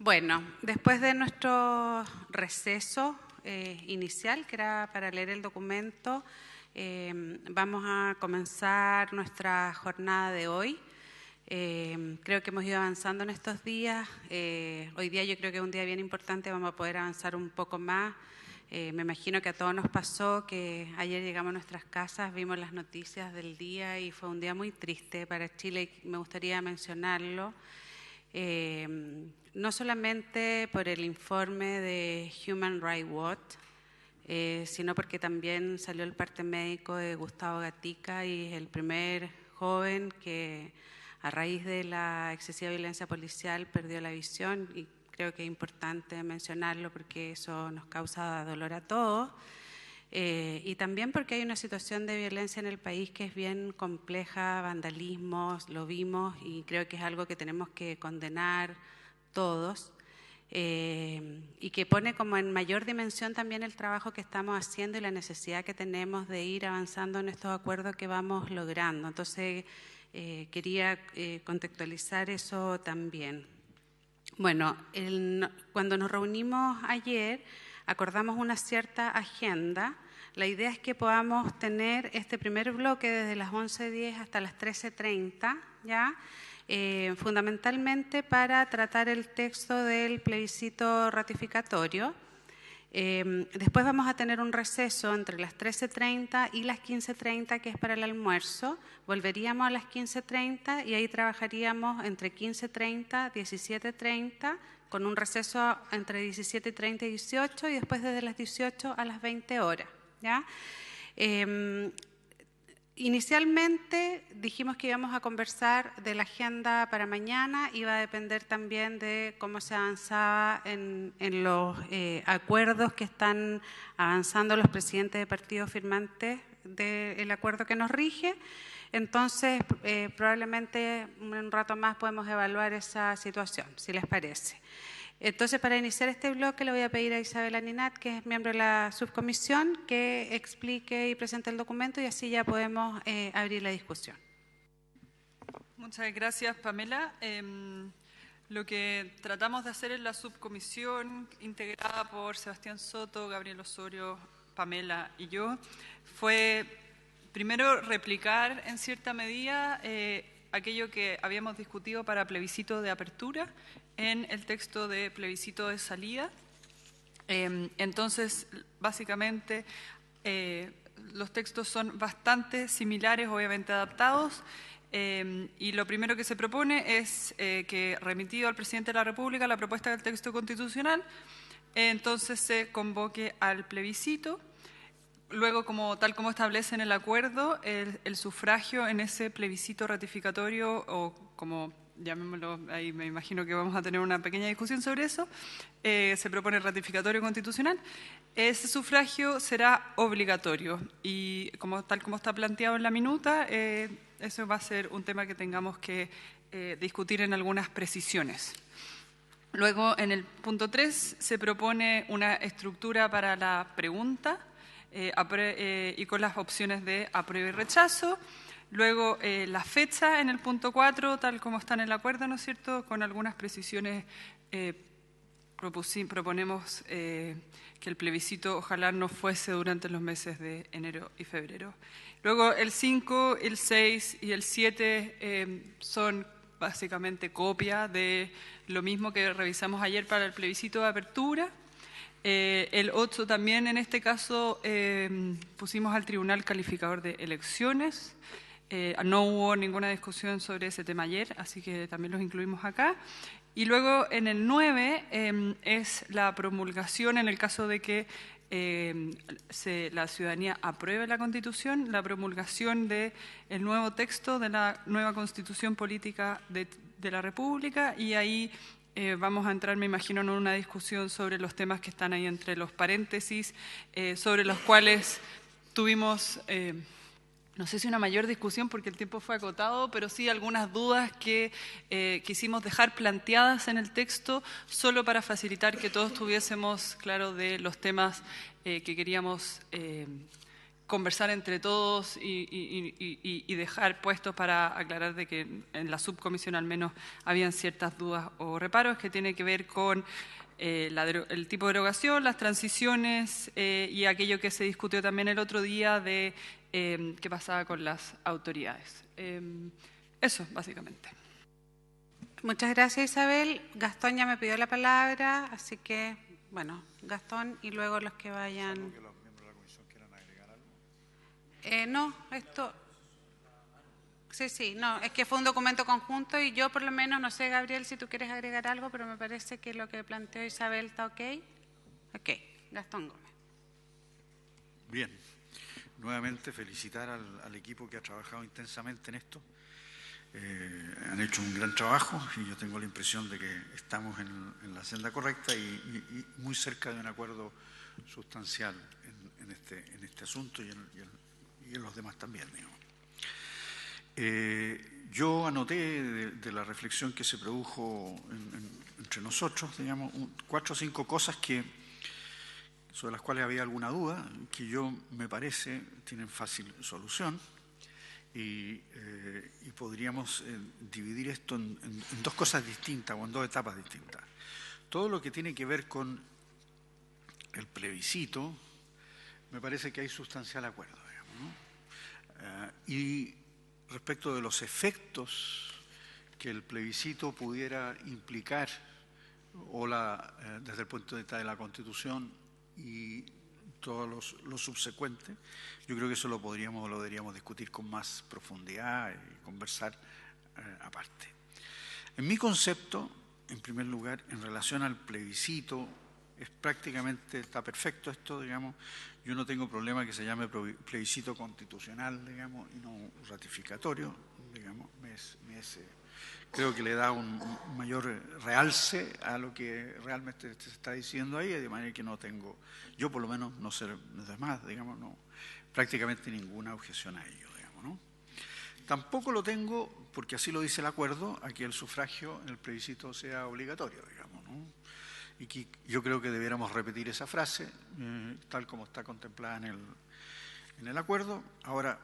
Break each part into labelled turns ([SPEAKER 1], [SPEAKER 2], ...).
[SPEAKER 1] Bueno, después de nuestro receso inicial, que era para leer el documento, vamos a comenzar nuestra jornada de hoy. Creo que hemos ido avanzando en estos días. Hoy día yo creo que es un día bien importante, vamos a poder avanzar un poco más. Me imagino que a todos nos pasó que ayer llegamos a nuestras casas, vimos las noticias del día y fue un día muy triste para Chile y me gustaría mencionarlo. No solamente por el informe de Human Rights Watch, sino porque también salió el parte médico de Gustavo Gatica y es el primer joven que a raíz de la excesiva violencia policial perdió la visión y creo que es importante mencionarlo porque eso nos causa dolor a todos. Y también porque hay una situación de violencia en el país que es bien compleja, vandalismos, lo vimos y creo que es algo que tenemos que condenar todos y que pone como en mayor dimensión también el trabajo que estamos haciendo y la necesidad que tenemos de ir avanzando en estos acuerdos que vamos logrando. Entonces quería contextualizar eso también. Bueno, cuando nos reunimos ayer acordamos una cierta agenda. La idea es que podamos tener este primer bloque desde las 11:10 hasta las 13:30, ¿ya? Fundamentalmente para tratar el texto del plebiscito ratificatorio. Después vamos a tener un receso entre las 13:30 y las 15:30, que es para el almuerzo. Volveríamos a las 15:30 y ahí trabajaríamos entre 15:30 y 17:30, con un receso entre 17:30 y 18, y después desde las 18 a las 20 horas. ¿Ya? Inicialmente dijimos que íbamos a conversar de la agenda para mañana, iba a depender también de cómo se avanzaba en los acuerdos que están avanzando los presidentes de partidos firmantes del acuerdo que nos rige. Entonces, probablemente un rato más podemos evaluar esa situación, si les parece. Entonces, para iniciar este bloque le voy a pedir a Isabela Ninat, que es miembro de la subcomisión, que explique y presente el documento y así ya podemos abrir la discusión.
[SPEAKER 2] Muchas gracias, Pamela. Lo que tratamos de hacer en la subcomisión, integrada por Sebastián Soto, Gabriel Osorio, Pamela y yo, fue primero replicar en cierta medida aquello que habíamos discutido para plebiscito de apertura en el texto de plebiscito de salida. Entonces, básicamente, los textos son bastante similares, obviamente adaptados, y lo primero que se propone es que, remitido al presidente de la República la propuesta del texto constitucional, entonces se convoque al plebiscito. Luego, tal como establece en el acuerdo, el sufragio en ese plebiscito ratificatorio, o como llamémoslo, ahí me imagino que vamos a tener una pequeña discusión sobre eso, se propone ratificatorio constitucional. Ese sufragio será obligatorio y tal como está planteado en la minuta, eso va a ser un tema que tengamos que discutir en algunas precisiones. Luego, en el punto 3, se propone una estructura para la pregunta y con las opciones de apruebo y rechazo. Luego, la fecha en el punto 4, tal como está en el acuerdo, ¿no es cierto?, con algunas precisiones. Proponemos que el plebiscito ojalá no fuese durante los meses de enero y febrero. Luego, el 5, el 6 y el 7 son básicamente copia de lo mismo que revisamos ayer para el plebiscito de apertura. El 8 también, en este caso, pusimos al Tribunal Calificador de Elecciones. No hubo ninguna discusión sobre ese tema ayer, así que también los incluimos acá. Y luego en el 9 es la promulgación, en el caso de que la ciudadanía apruebe la Constitución, la promulgación del nuevo texto de la nueva Constitución Política de la República, y ahí vamos a entrar, me imagino, en una discusión sobre los temas que están ahí entre los paréntesis, sobre los cuales tuvimos, no sé si una mayor discusión porque el tiempo fue acotado, pero sí algunas dudas que quisimos dejar planteadas en el texto solo para facilitar que todos tuviésemos claro de los temas que queríamos conversar entre todos y dejar puestos para aclarar de que en la subcomisión al menos habían ciertas dudas o reparos que tiene que ver con el tipo de derogación, las transiciones y aquello que se discutió también el otro día de qué pasaba con las autoridades. Eso, básicamente.
[SPEAKER 1] Muchas gracias, Isabel. Gastón ya me pidió la palabra, así que, bueno, Gastón y luego los que vayan.
[SPEAKER 3] ¿Salvo que los miembros de la comisión quieran agregar algo?
[SPEAKER 1] No, esto... Sí, no, es que fue un documento conjunto y yo por lo menos, no sé, Gabriel, si tú quieres agregar algo, pero me parece que lo que planteó Isabel está ok. Ok, Gastón Gómez.
[SPEAKER 3] Bien, nuevamente felicitar al equipo que ha trabajado intensamente en esto. Han hecho un gran trabajo y yo tengo la impresión de que estamos en la senda correcta y muy cerca de un acuerdo sustancial en este asunto y en los demás también, digamos. Yo anoté de la reflexión que se produjo entre nosotros, digamos, 4 o 5 cosas sobre las cuales había alguna duda, que me parece tienen fácil solución y podríamos dividir esto en 2 cosas distintas o en 2 etapas distintas. Todo lo que tiene que ver con el plebiscito, me parece que hay sustancial acuerdo, digamos, ¿no? Y respecto de los efectos que el plebiscito pudiera implicar desde el punto de vista de la Constitución y todos los subsecuentes, yo creo que eso lo deberíamos discutir con más profundidad y conversar aparte. En mi concepto, en primer lugar, en relación al plebiscito, está perfecto esto, digamos. Yo no tengo problema que se llame plebiscito constitucional, digamos, y no ratificatorio, digamos. Creo que le da un mayor realce a lo que realmente se está diciendo ahí, de manera que no tengo, yo por lo menos, no sé los demás, digamos, no, prácticamente ninguna objeción a ello, digamos, ¿no? Tampoco lo tengo, porque así lo dice el acuerdo, a que el sufragio en el plebiscito sea obligatorio, digamos, ¿no? Y que yo creo que debiéramos repetir esa frase, tal como está contemplada en el acuerdo. Ahora,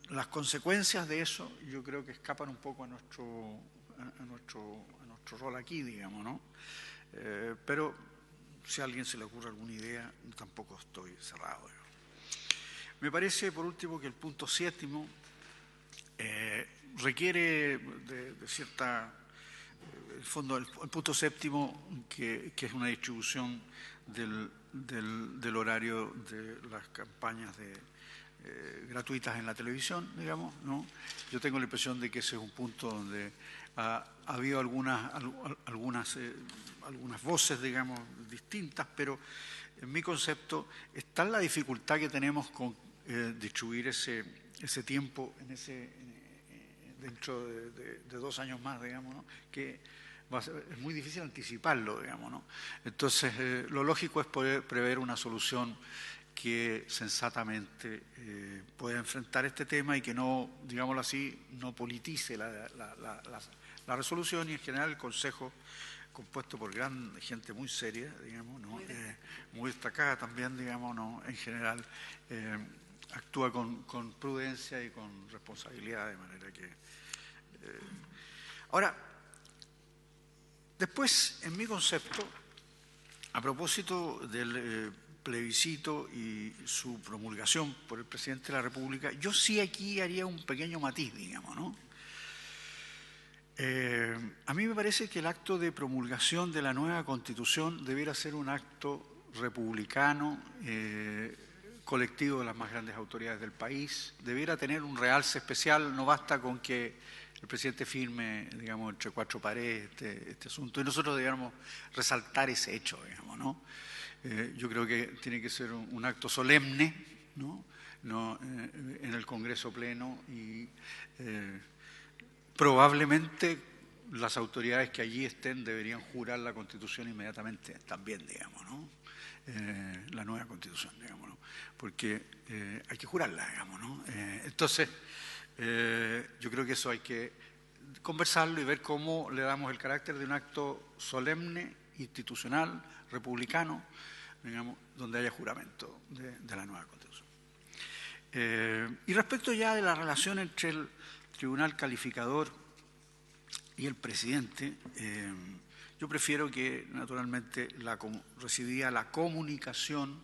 [SPEAKER 3] las consecuencias de eso yo creo que escapan un poco a nuestro rol aquí, digamos, ¿no? Pero si a alguien se le ocurre alguna idea, tampoco estoy cerrado, digamos. Me parece, por último, que el punto 7º requiere de cierta... El fondo, el punto 7º, que es una distribución del horario de las campañas gratuitas en la televisión, digamos, ¿no? Yo tengo la impresión de que ese es un punto donde ha habido algunas voces, digamos, distintas, pero en mi concepto está la dificultad que tenemos con distribuir ese tiempo dentro de 2 años más, digamos, ¿no? Que es muy difícil anticiparlo, digamos, ¿no? Entonces, lo lógico es poder prever una solución que sensatamente pueda enfrentar este tema y que no, digámoslo así, no politice la resolución, y en general el Consejo, compuesto por gente muy seria, digamos, ¿no? Muy destacada también, digamos, ¿no? En general actúa con prudencia y con responsabilidad, de manera que... Ahora, después, en mi concepto, a propósito del plebiscito y su promulgación por el presidente de la República, yo sí aquí haría un pequeño matiz, digamos, ¿no? A mí me parece que el acto de promulgación de la nueva Constitución debiera ser un acto republicano, colectivo de las más grandes autoridades del país, debiera tener un realce especial, no basta con que el presidente firme, digamos, entre 4 paredes este asunto, y nosotros debiéramos resaltar ese hecho, digamos, ¿no? Yo creo que tiene que ser un acto solemne, ¿no? En el Congreso Pleno, y probablemente las autoridades que allí estén deberían jurar la Constitución inmediatamente también, digamos, ¿no? La nueva Constitución, digamos, ¿no? Porque hay que jurarla, digamos, ¿no? Entonces, yo creo que eso hay que conversarlo y ver cómo le damos el carácter de un acto solemne, institucional, republicano, digamos, donde haya juramento de la nueva Constitución. Y respecto ya de la relación entre el tribunal calificador y el presidente, yo prefiero que naturalmente recibida la comunicación,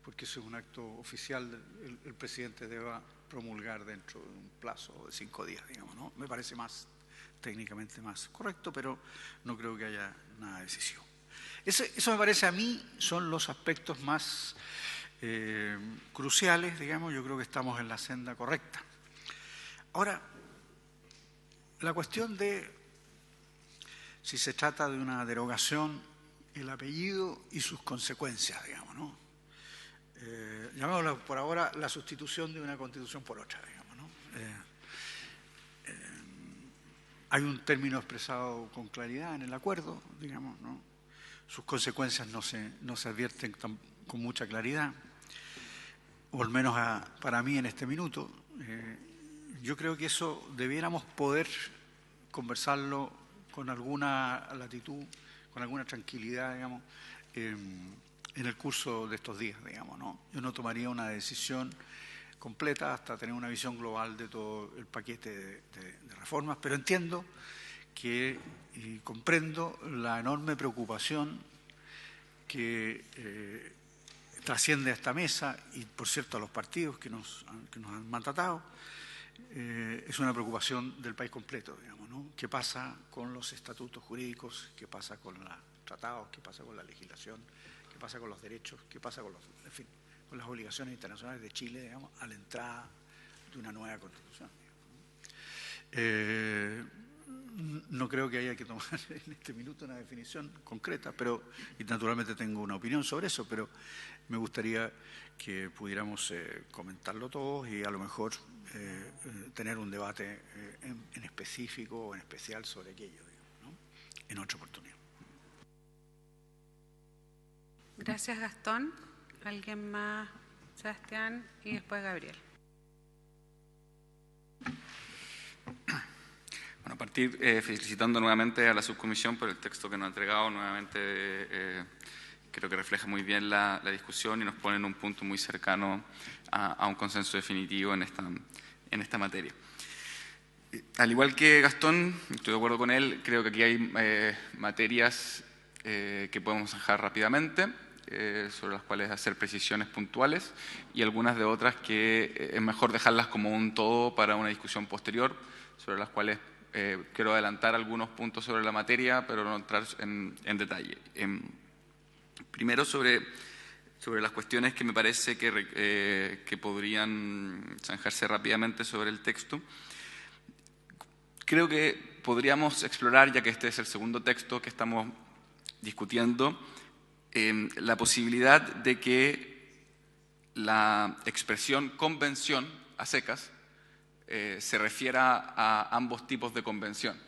[SPEAKER 3] porque ese es un acto oficial, el presidente deba promulgar dentro de un plazo de 5 días, digamos, ¿no? Me parece técnicamente más correcto, pero no creo que haya nada decisivo. Eso me parece a mí son los aspectos más cruciales, digamos. Yo creo que estamos en la senda correcta. Ahora, la cuestión de si se trata de una derogación, el apellido y sus consecuencias, digamos, ¿no? Llamémoslo por ahora la sustitución de una constitución por otra, digamos, ¿no? Hay un término expresado con claridad en el acuerdo, digamos, ¿no? Sus consecuencias no se advierten con mucha claridad, o al menos para mí en este minuto. Yo creo que eso debiéramos poder conversarlo con alguna latitud, con alguna tranquilidad, digamos, en el curso de estos días, digamos, ¿no? Yo no tomaría una decisión completa hasta tener una visión global de todo el paquete de reformas, pero entiendo que y comprendo la enorme preocupación que trasciende a esta mesa y, por cierto, a los partidos que nos han mandatado. Es una preocupación del país completo, digamos, ¿no? ¿Qué pasa con los estatutos jurídicos? ¿Qué pasa con los tratados? ¿Qué pasa con la legislación? ¿Qué pasa con los derechos? ¿Qué pasa con con las obligaciones internacionales de Chile, digamos, a la entrada de una nueva constitución? No creo que haya que tomar en este minuto una definición concreta, y naturalmente tengo una opinión sobre eso, pero me gustaría que pudiéramos comentarlo todos y a lo mejor tener un debate en específico o en especial sobre aquello, digamos, ¿no? En otra oportunidad.
[SPEAKER 1] Gracias, Gastón. ¿Alguien más? Sebastián y después Gabriel.
[SPEAKER 4] Bueno, a partir felicitando nuevamente a la subcomisión por el texto que nos ha entregado. Nuevamente creo que refleja muy bien la discusión y nos pone en un punto muy cercano a un consenso definitivo en esta materia. Al igual que Gastón, estoy de acuerdo con él, creo que aquí hay materias que podemos zanjar rápidamente, sobre las cuales hacer precisiones puntuales, y algunas de otras que es mejor dejarlas como un todo para una discusión posterior, sobre las cuales quiero adelantar algunos puntos sobre la materia, pero no entrar en detalle. Primero, sobre las cuestiones que me parece que podrían zanjarse rápidamente sobre el texto. Creo que podríamos explorar, ya que este es el segundo texto que estamos discutiendo, la posibilidad de que la expresión convención a secas se refiera a ambos tipos de convención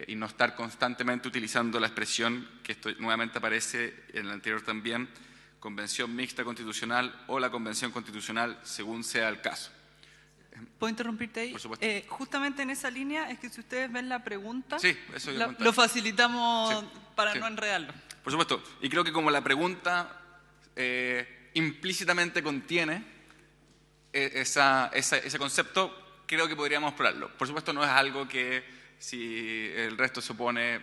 [SPEAKER 4] y no estar constantemente utilizando la expresión que esto nuevamente aparece en el anterior también, convención mixta constitucional o la convención constitucional según sea el caso.
[SPEAKER 2] ¿Puedo interrumpirte ahí?
[SPEAKER 4] Por supuesto.
[SPEAKER 2] Justamente en esa línea es que si ustedes ven la pregunta,
[SPEAKER 4] sí, eso
[SPEAKER 2] lo facilitamos para
[SPEAKER 4] sí.
[SPEAKER 2] no enredarlo.
[SPEAKER 4] Por supuesto. Y creo que como la pregunta implícitamente contiene ese concepto, creo que podríamos explorarlo. Por supuesto, no es algo que, si el resto se opone,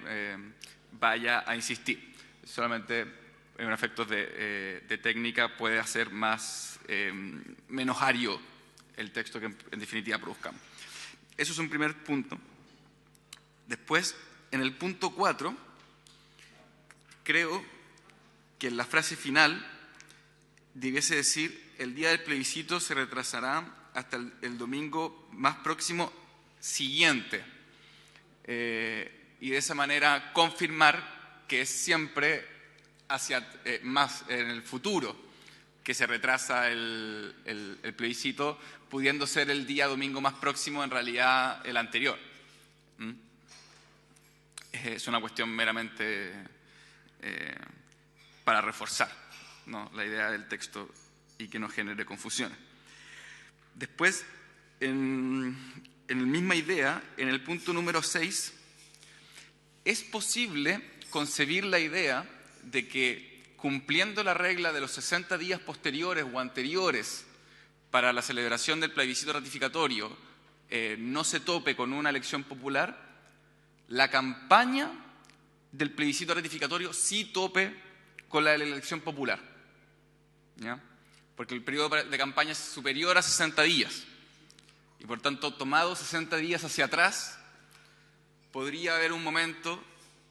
[SPEAKER 4] vaya a insistir. Solamente en efectos de técnica puede hacer menos ario el texto que en definitiva produzcamos. Eso es un primer punto. Después, en el punto 4, creo que en la frase final debiese decir: el día del plebiscito se retrasará hasta el domingo más próximo siguiente. Y de esa manera confirmar que es siempre hacia más en el futuro que se retrasa el plebiscito, pudiendo ser el día domingo más próximo en realidad el anterior. Es una cuestión meramente para reforzar, ¿no?, la idea del texto y que no genere confusiones. Después, en la misma idea, en el punto número 6, es posible concebir la idea de que, cumpliendo la regla de los 60 días posteriores o anteriores para la celebración del plebiscito ratificatorio no se tope con una elección popular, la campaña del plebiscito ratificatorio sí tope con la de la elección popular, ¿ya? Porque el periodo de campaña es superior a 60 días y por tanto, tomado 60 días hacia atrás, podría haber un momento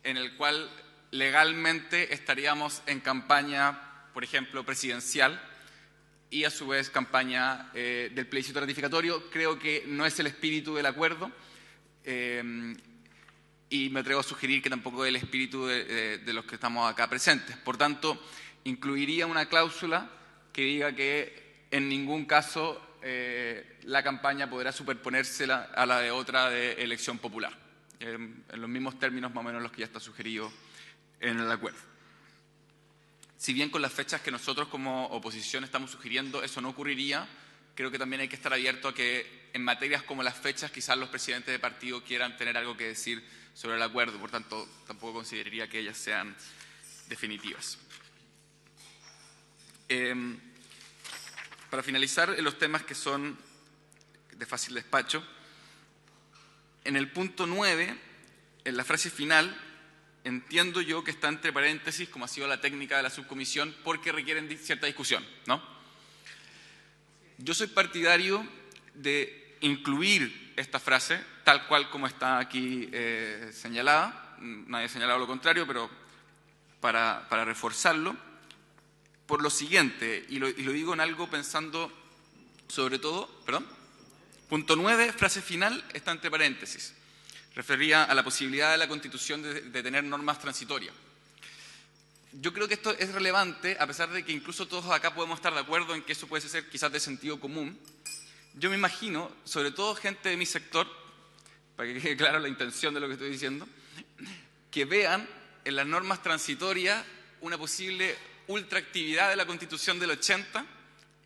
[SPEAKER 4] en el cual legalmente estaríamos en campaña, por ejemplo, presidencial y a su vez campaña del plebiscito ratificatorio. Creo que no es el espíritu del acuerdo y me atrevo a sugerir que tampoco es el espíritu de los que estamos acá presentes. Por tanto, incluiría una cláusula que diga que en ningún caso la campaña podrá superponerse a la de otra de elección popular, en los mismos términos más o menos los que ya está sugerido en el acuerdo. Si bien con las fechas que nosotros como oposición estamos sugiriendo eso no ocurriría, creo que también hay que estar abierto a que en materias como las fechas quizás los presidentes de partido quieran tener algo que decir sobre el acuerdo, por tanto tampoco consideraría que ellas sean definitivas. Para finalizar, en los temas que son de fácil despacho, en el punto 9, en la frase final, entiendo yo que está entre paréntesis, como ha sido la técnica de la subcomisión, porque requieren cierta discusión, ¿no? Yo soy partidario de incluir esta frase, tal cual como está aquí señalada. Nadie ha señalado lo contrario, pero para reforzarlo, por lo siguiente, y lo digo en algo pensando sobre todo, punto 9, frase final, está entre paréntesis. Refería a la posibilidad de la Constitución de tener normas transitorias. Yo creo que esto es relevante, a pesar de que incluso todos acá podemos estar de acuerdo en que eso puede ser quizás de sentido común. Yo me imagino, sobre todo gente de mi sector, para que quede clara la intención de lo que estoy diciendo, que vean en las normas transitorias una posible ultraactividad de la Constitución del 80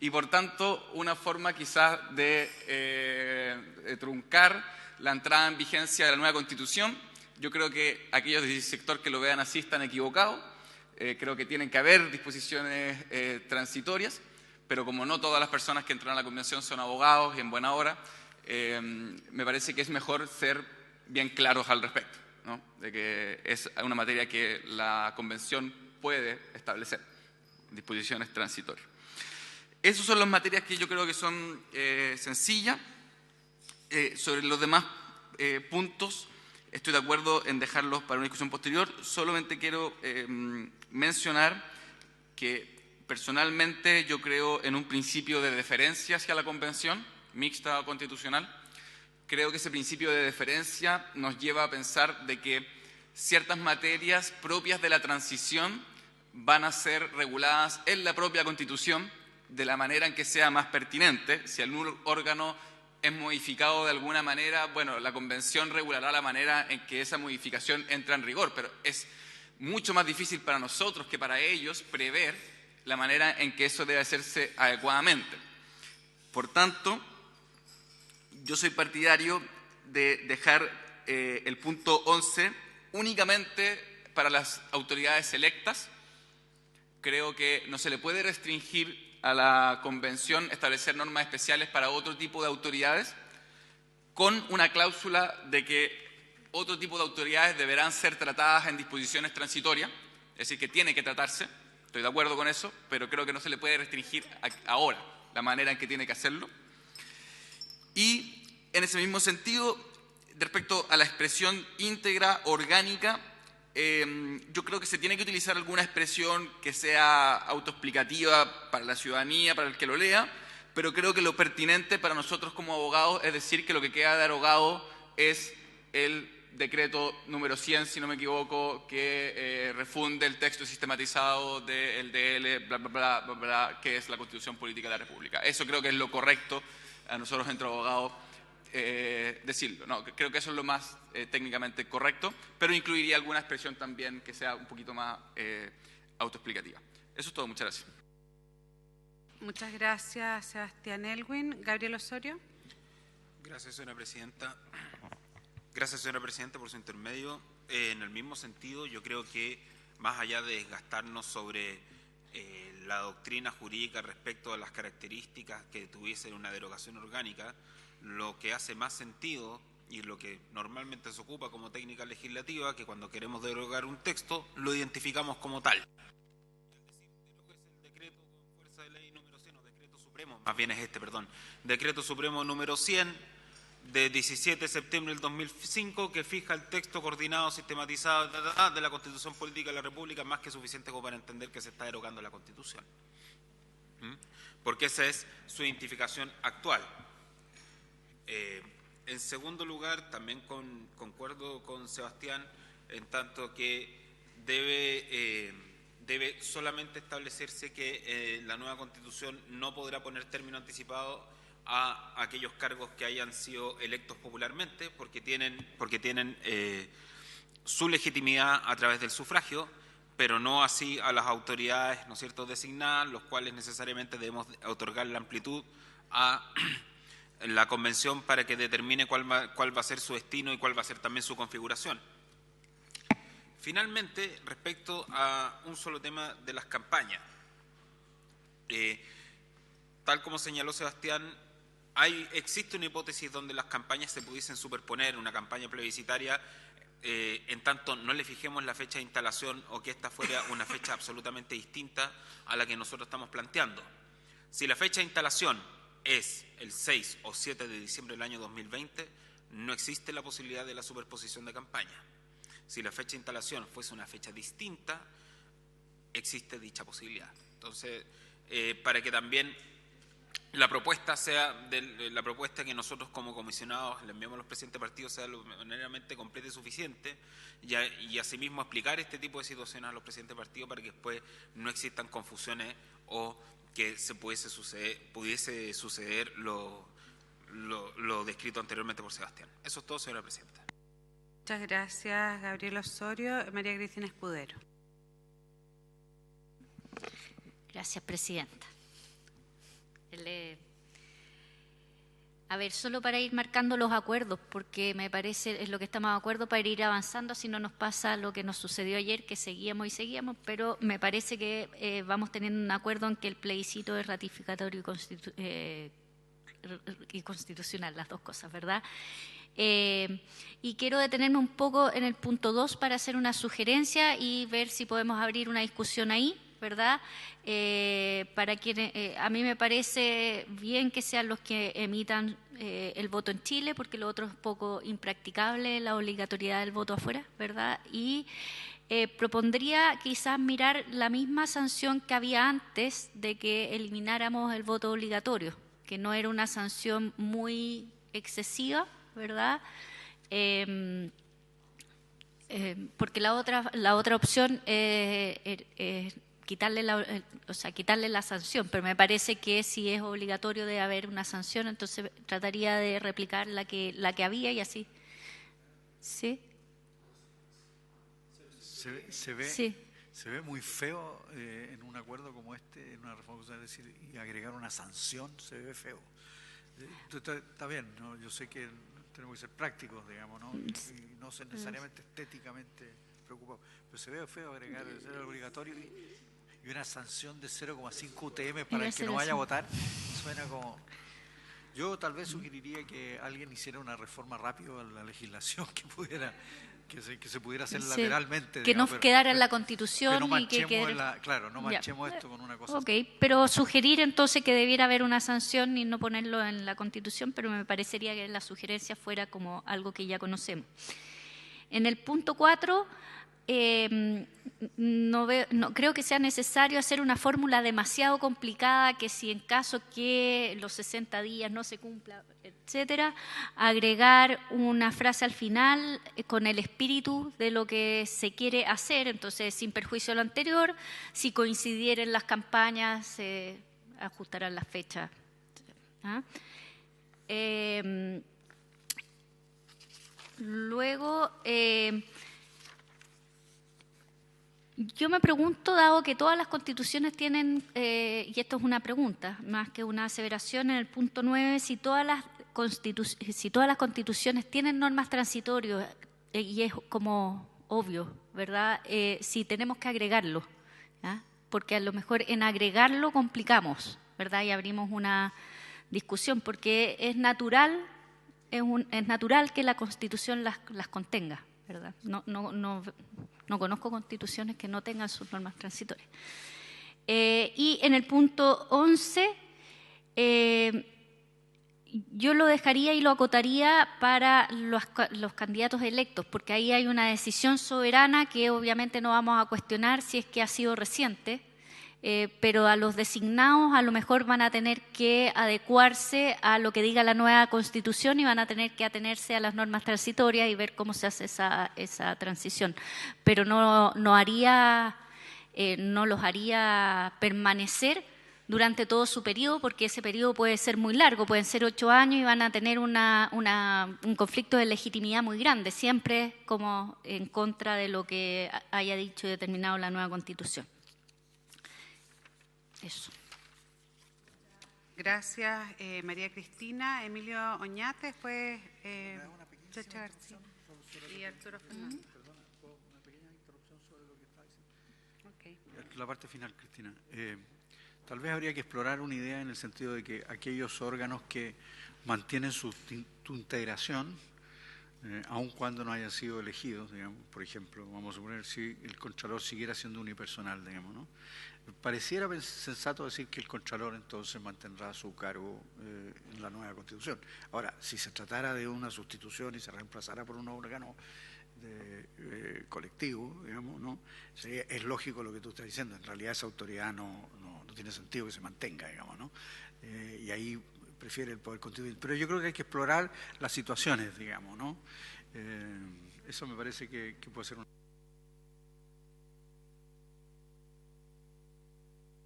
[SPEAKER 4] y por tanto una forma quizás de truncar la entrada en vigencia de la nueva Constitución. Yo creo que aquellos del sector que lo vean así están equivocados. Creo que tienen que haber disposiciones transitorias, pero como no todas las personas que entran a la Convención son abogados y en buena hora, me parece que es mejor ser bien claros al respecto, ¿no? De que es una materia que la Convención puede establecer, disposiciones transitorias. Esas son las materias que yo creo que son sencillas. Sobre los demás puntos estoy de acuerdo en dejarlos para una discusión posterior. Solamente quiero mencionar que personalmente yo creo en un principio de deferencia hacia la Convención mixta o constitucional. Creo que ese principio de deferencia nos lleva a pensar de que ciertas materias propias de la transición van a ser reguladas en la propia Constitución de la manera en que sea más pertinente. Si algún órgano es modificado de alguna manera, bueno, la Convención regulará la manera en que esa modificación entra en rigor, pero es mucho más difícil para nosotros que para ellos prever la manera en que eso debe hacerse adecuadamente. Por tanto, yo soy partidario de dejar el punto 11 únicamente para las autoridades electas. Creo que no se le puede restringir a la Convención establecer normas especiales para otro tipo de autoridades, con una cláusula de que otro tipo de autoridades deberán ser tratadas en disposiciones transitorias, es decir, que tiene que tratarse, estoy de acuerdo con eso, pero creo que no se le puede restringir ahora la manera en que tiene que hacerlo. Y en ese mismo sentido, respecto a la expresión íntegra, orgánica, yo creo que se tiene que utilizar alguna expresión que sea autoexplicativa para la ciudadanía, para el que lo lea, pero creo que lo pertinente para nosotros como abogados es decir que lo que queda derogado es el decreto número 100, si no me equivoco, que refunde el texto sistematizado del DL, bla, bla, bla, bla, bla, que es la Constitución Política de la República. Eso creo que es lo correcto a nosotros entre abogados decirlo. No, creo que eso es lo más técnicamente correcto, pero incluiría alguna expresión también que sea un poquito más autoexplicativa. Eso es todo, muchas gracias.
[SPEAKER 1] Muchas gracias, Sebastián Elwin. Gabriel Osorio.
[SPEAKER 5] Gracias, señora presidenta. Gracias, señora presidenta, por su intermedio. En el mismo sentido, yo creo que más allá de desgastarnos sobre la doctrina jurídica respecto a las características que tuviese una derogación orgánica, lo que hace más sentido y lo que normalmente se ocupa como técnica legislativa, que cuando queremos derogar un texto lo identificamos como tal. Es decir, derogues el decreto con fuerza de ley número 100, o decreto supremo, más bien es este, perdón, decreto supremo número 100 de 17 de septiembre del 2005, que fija el texto coordinado, sistematizado de la Constitución Política de la República, más que suficiente como para entender que se está derogando la Constitución. Porque esa es su identificación actual. En segundo lugar, también concuerdo con Sebastián, en tanto que debe solamente establecerse que la nueva Constitución no podrá poner término anticipado a aquellos cargos que hayan sido electos popularmente, porque tienen su legitimidad a través del sufragio, pero no así a las autoridades, ¿no es cierto?, designadas, los cuales necesariamente debemos otorgar la amplitud a la Convención para que determine cuál va a ser su destino y cuál va a ser también su configuración. Finalmente, respecto a un solo tema de las campañas, tal como señaló Sebastián, existe una hipótesis donde las campañas se pudiesen superponer, una campaña plebiscitaria, en tanto no le fijemos la fecha de instalación o que esta fuera una fecha absolutamente distinta a la que nosotros estamos planteando. Si la fecha de instalación es el 6 o 7 de diciembre del año 2020, no existe la posibilidad de la superposición de campaña. Si la fecha de instalación fuese una fecha distinta, existe dicha posibilidad. Entonces, para que también la propuesta la propuesta que nosotros como comisionados le enviamos a los presidentes de partidos sea lo verdaderamente completa y suficiente, y asimismo explicar este tipo de situaciones a los presidentes de partidos para que después no existan confusiones o que pudiese suceder lo descrito anteriormente por Sebastián. Eso es todo, señora presidenta.
[SPEAKER 1] Muchas gracias, Gabriel Osorio. María Cristina Escudero.
[SPEAKER 6] Gracias, presidenta. A ver, solo para ir marcando los acuerdos, porque me parece es lo que estamos de acuerdo para ir avanzando, si no nos pasa lo que nos sucedió ayer, que seguíamos y seguíamos, pero me parece que vamos teniendo un acuerdo en que el plebiscito es ratificatorio y constitucional, las dos cosas, ¿verdad? Y quiero detenerme un poco en el punto 2 para hacer una sugerencia y ver si podemos abrir una discusión ahí, ¿verdad? Para quienes, a mí me parece bien que sean los que emitan el voto en Chile, porque lo otro es poco impracticable, la obligatoriedad del voto afuera, ¿verdad? Y propondría quizás mirar la misma sanción que había antes de que elimináramos el voto obligatorio, que no era una sanción muy excesiva, ¿verdad? Porque la otra opción es quitarle la sanción, pero me parece que si es obligatorio de haber una sanción, entonces trataría de replicar la que había y así. ¿Sí?
[SPEAKER 3] Se ve muy feo en un acuerdo como este, en una reforma, es decir, y agregar una sanción se ve feo. Está bien, ¿no? Yo sé que tenemos que ser prácticos, digamos, ¿no? Y no ser necesariamente estéticamente preocupados, pero se ve feo agregar el obligatorio y una sanción de 0,5 UTM para el que no vaya a votar. Suena como... Yo tal vez sugeriría que alguien hiciera una reforma rápido a la legislación que se pudiera hacer lateralmente.
[SPEAKER 6] Que digamos, no quedara en la Constitución.
[SPEAKER 3] Que no
[SPEAKER 6] y que quede...
[SPEAKER 3] no manchemos esto con una cosa.
[SPEAKER 6] Ok, pero sugerir entonces que debiera haber una sanción y no ponerlo en la Constitución, pero me parecería que la sugerencia fuera como algo que ya conocemos. En el punto 4... no creo que sea necesario hacer una fórmula demasiado complicada que si en caso que los 60 días no se cumpla, etcétera, agregar una frase al final con el espíritu de lo que se quiere hacer, entonces sin perjuicio de lo anterior, si coincidieran las campañas se ajustarán las fechas. ¿Ah? Luego... yo me pregunto, dado que todas las constituciones tienen, y esto es una pregunta, más que una aseveración, en el punto 9, si todas las constituciones tienen normas transitorias, y es como obvio, ¿verdad? Si tenemos que agregarlo, ¿ya? porque a lo mejor en agregarlo complicamos, ¿verdad? Y abrimos una discusión, porque es natural que la Constitución las contenga, ¿verdad? No conozco constituciones que no tengan sus normas transitorias. Y en el punto 11, yo lo dejaría y lo acotaría para los candidatos electos, porque ahí hay una decisión soberana que obviamente no vamos a cuestionar si es que ha sido reciente, pero a los designados a lo mejor van a tener que adecuarse a lo que diga la nueva Constitución y van a tener que atenerse a las normas transitorias y ver cómo se hace esa transición. Pero no los haría permanecer durante todo su periodo, porque ese periodo puede ser muy largo, pueden ser 8 años y van a tener un conflicto de legitimidad muy grande, siempre como en contra de lo que haya dicho y determinado la nueva Constitución. Eso.
[SPEAKER 1] Gracias, María Cristina. Emilio Oñate, después Chacha García y Arturo Fernández.
[SPEAKER 3] Perdona, una pequeña interrupción sobre lo que está diciendo.
[SPEAKER 1] Okay.
[SPEAKER 3] La parte final, Cristina. Tal vez habría que explorar una idea en el sentido de que aquellos órganos que mantienen su integración, aun cuando no hayan sido elegidos, digamos, por ejemplo, vamos a suponer si el Contralor siguiera siendo unipersonal, digamos, ¿no? Pareciera sensato decir que el Contralor entonces mantendrá su cargo en la nueva Constitución. Ahora, si se tratara de una sustitución y se reemplazara por un órgano colectivo, digamos, ¿no? Es lógico lo que tú estás diciendo. En realidad esa autoridad no tiene sentido que se mantenga, digamos, ¿no? Y ahí prefiere el poder constituyente. Pero yo creo que hay que explorar las situaciones, digamos, ¿no? Eso me parece que puede ser una...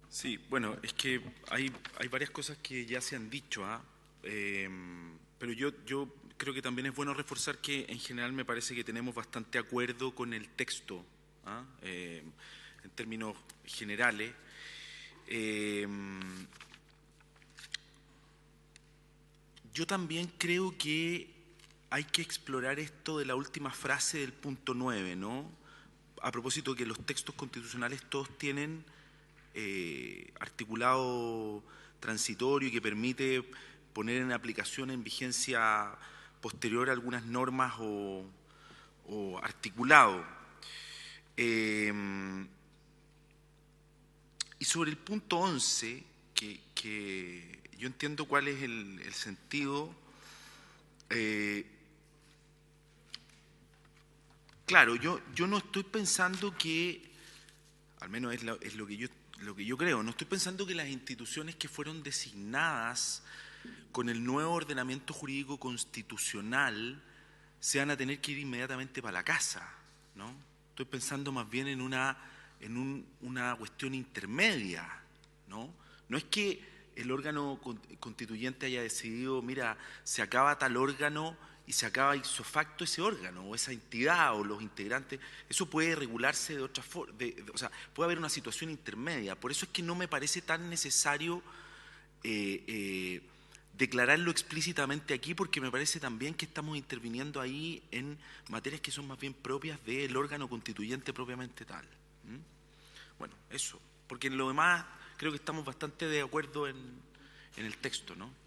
[SPEAKER 7] Sí, bueno, es que hay varias cosas que ya se han dicho, pero yo creo que también es bueno reforzar que en general me parece que tenemos bastante acuerdo con el texto, en términos generales. Yo también creo que hay que explorar esto de la última frase del punto 9, ¿no? A propósito que los textos constitucionales todos tienen articulado transitorio y que permite poner en aplicación, en vigencia posterior a algunas normas o articulado. Y sobre el punto 11, que yo entiendo cuál es el sentido, claro, yo no estoy pensando que, al menos es lo que yo creo, no estoy pensando que las instituciones que fueron designadas con el nuevo ordenamiento jurídico constitucional se van a tener que ir inmediatamente para la casa, ¿no? Estoy pensando más bien en una cuestión intermedia, ¿no? No es que el órgano constituyente haya decidido, mira, se acaba tal órgano y se acaba ipso facto ese órgano o esa entidad o los integrantes. Eso puede regularse de otra forma, o sea, puede haber una situación intermedia. Por eso es que no me parece tan necesario declararlo explícitamente aquí, porque me parece también que estamos interviniendo ahí en materias que son más bien propias del órgano constituyente propiamente tal. Bueno, eso, porque en lo demás creo que estamos bastante de acuerdo en el texto, ¿no?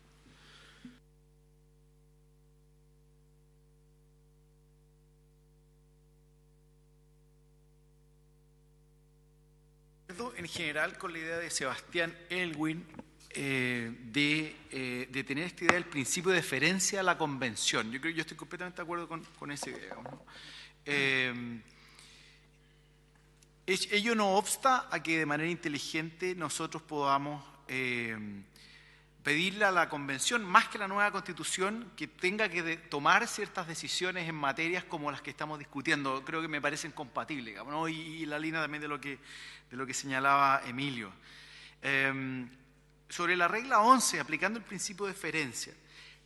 [SPEAKER 3] En general con la idea de Sebastián Elwin de tener esta idea del principio de deferencia a la convención. Yo estoy completamente de acuerdo con esa idea, ¿no? Ello no obsta a que de manera inteligente nosotros podamos pedirle a la convención, más que la nueva Constitución, que tenga que tomar ciertas decisiones en materias como las que estamos discutiendo. Creo que me parecen compatibles, digamos, ¿no? Y la línea también de lo que señalaba Emilio. Sobre la regla 11, aplicando el principio de deferencia,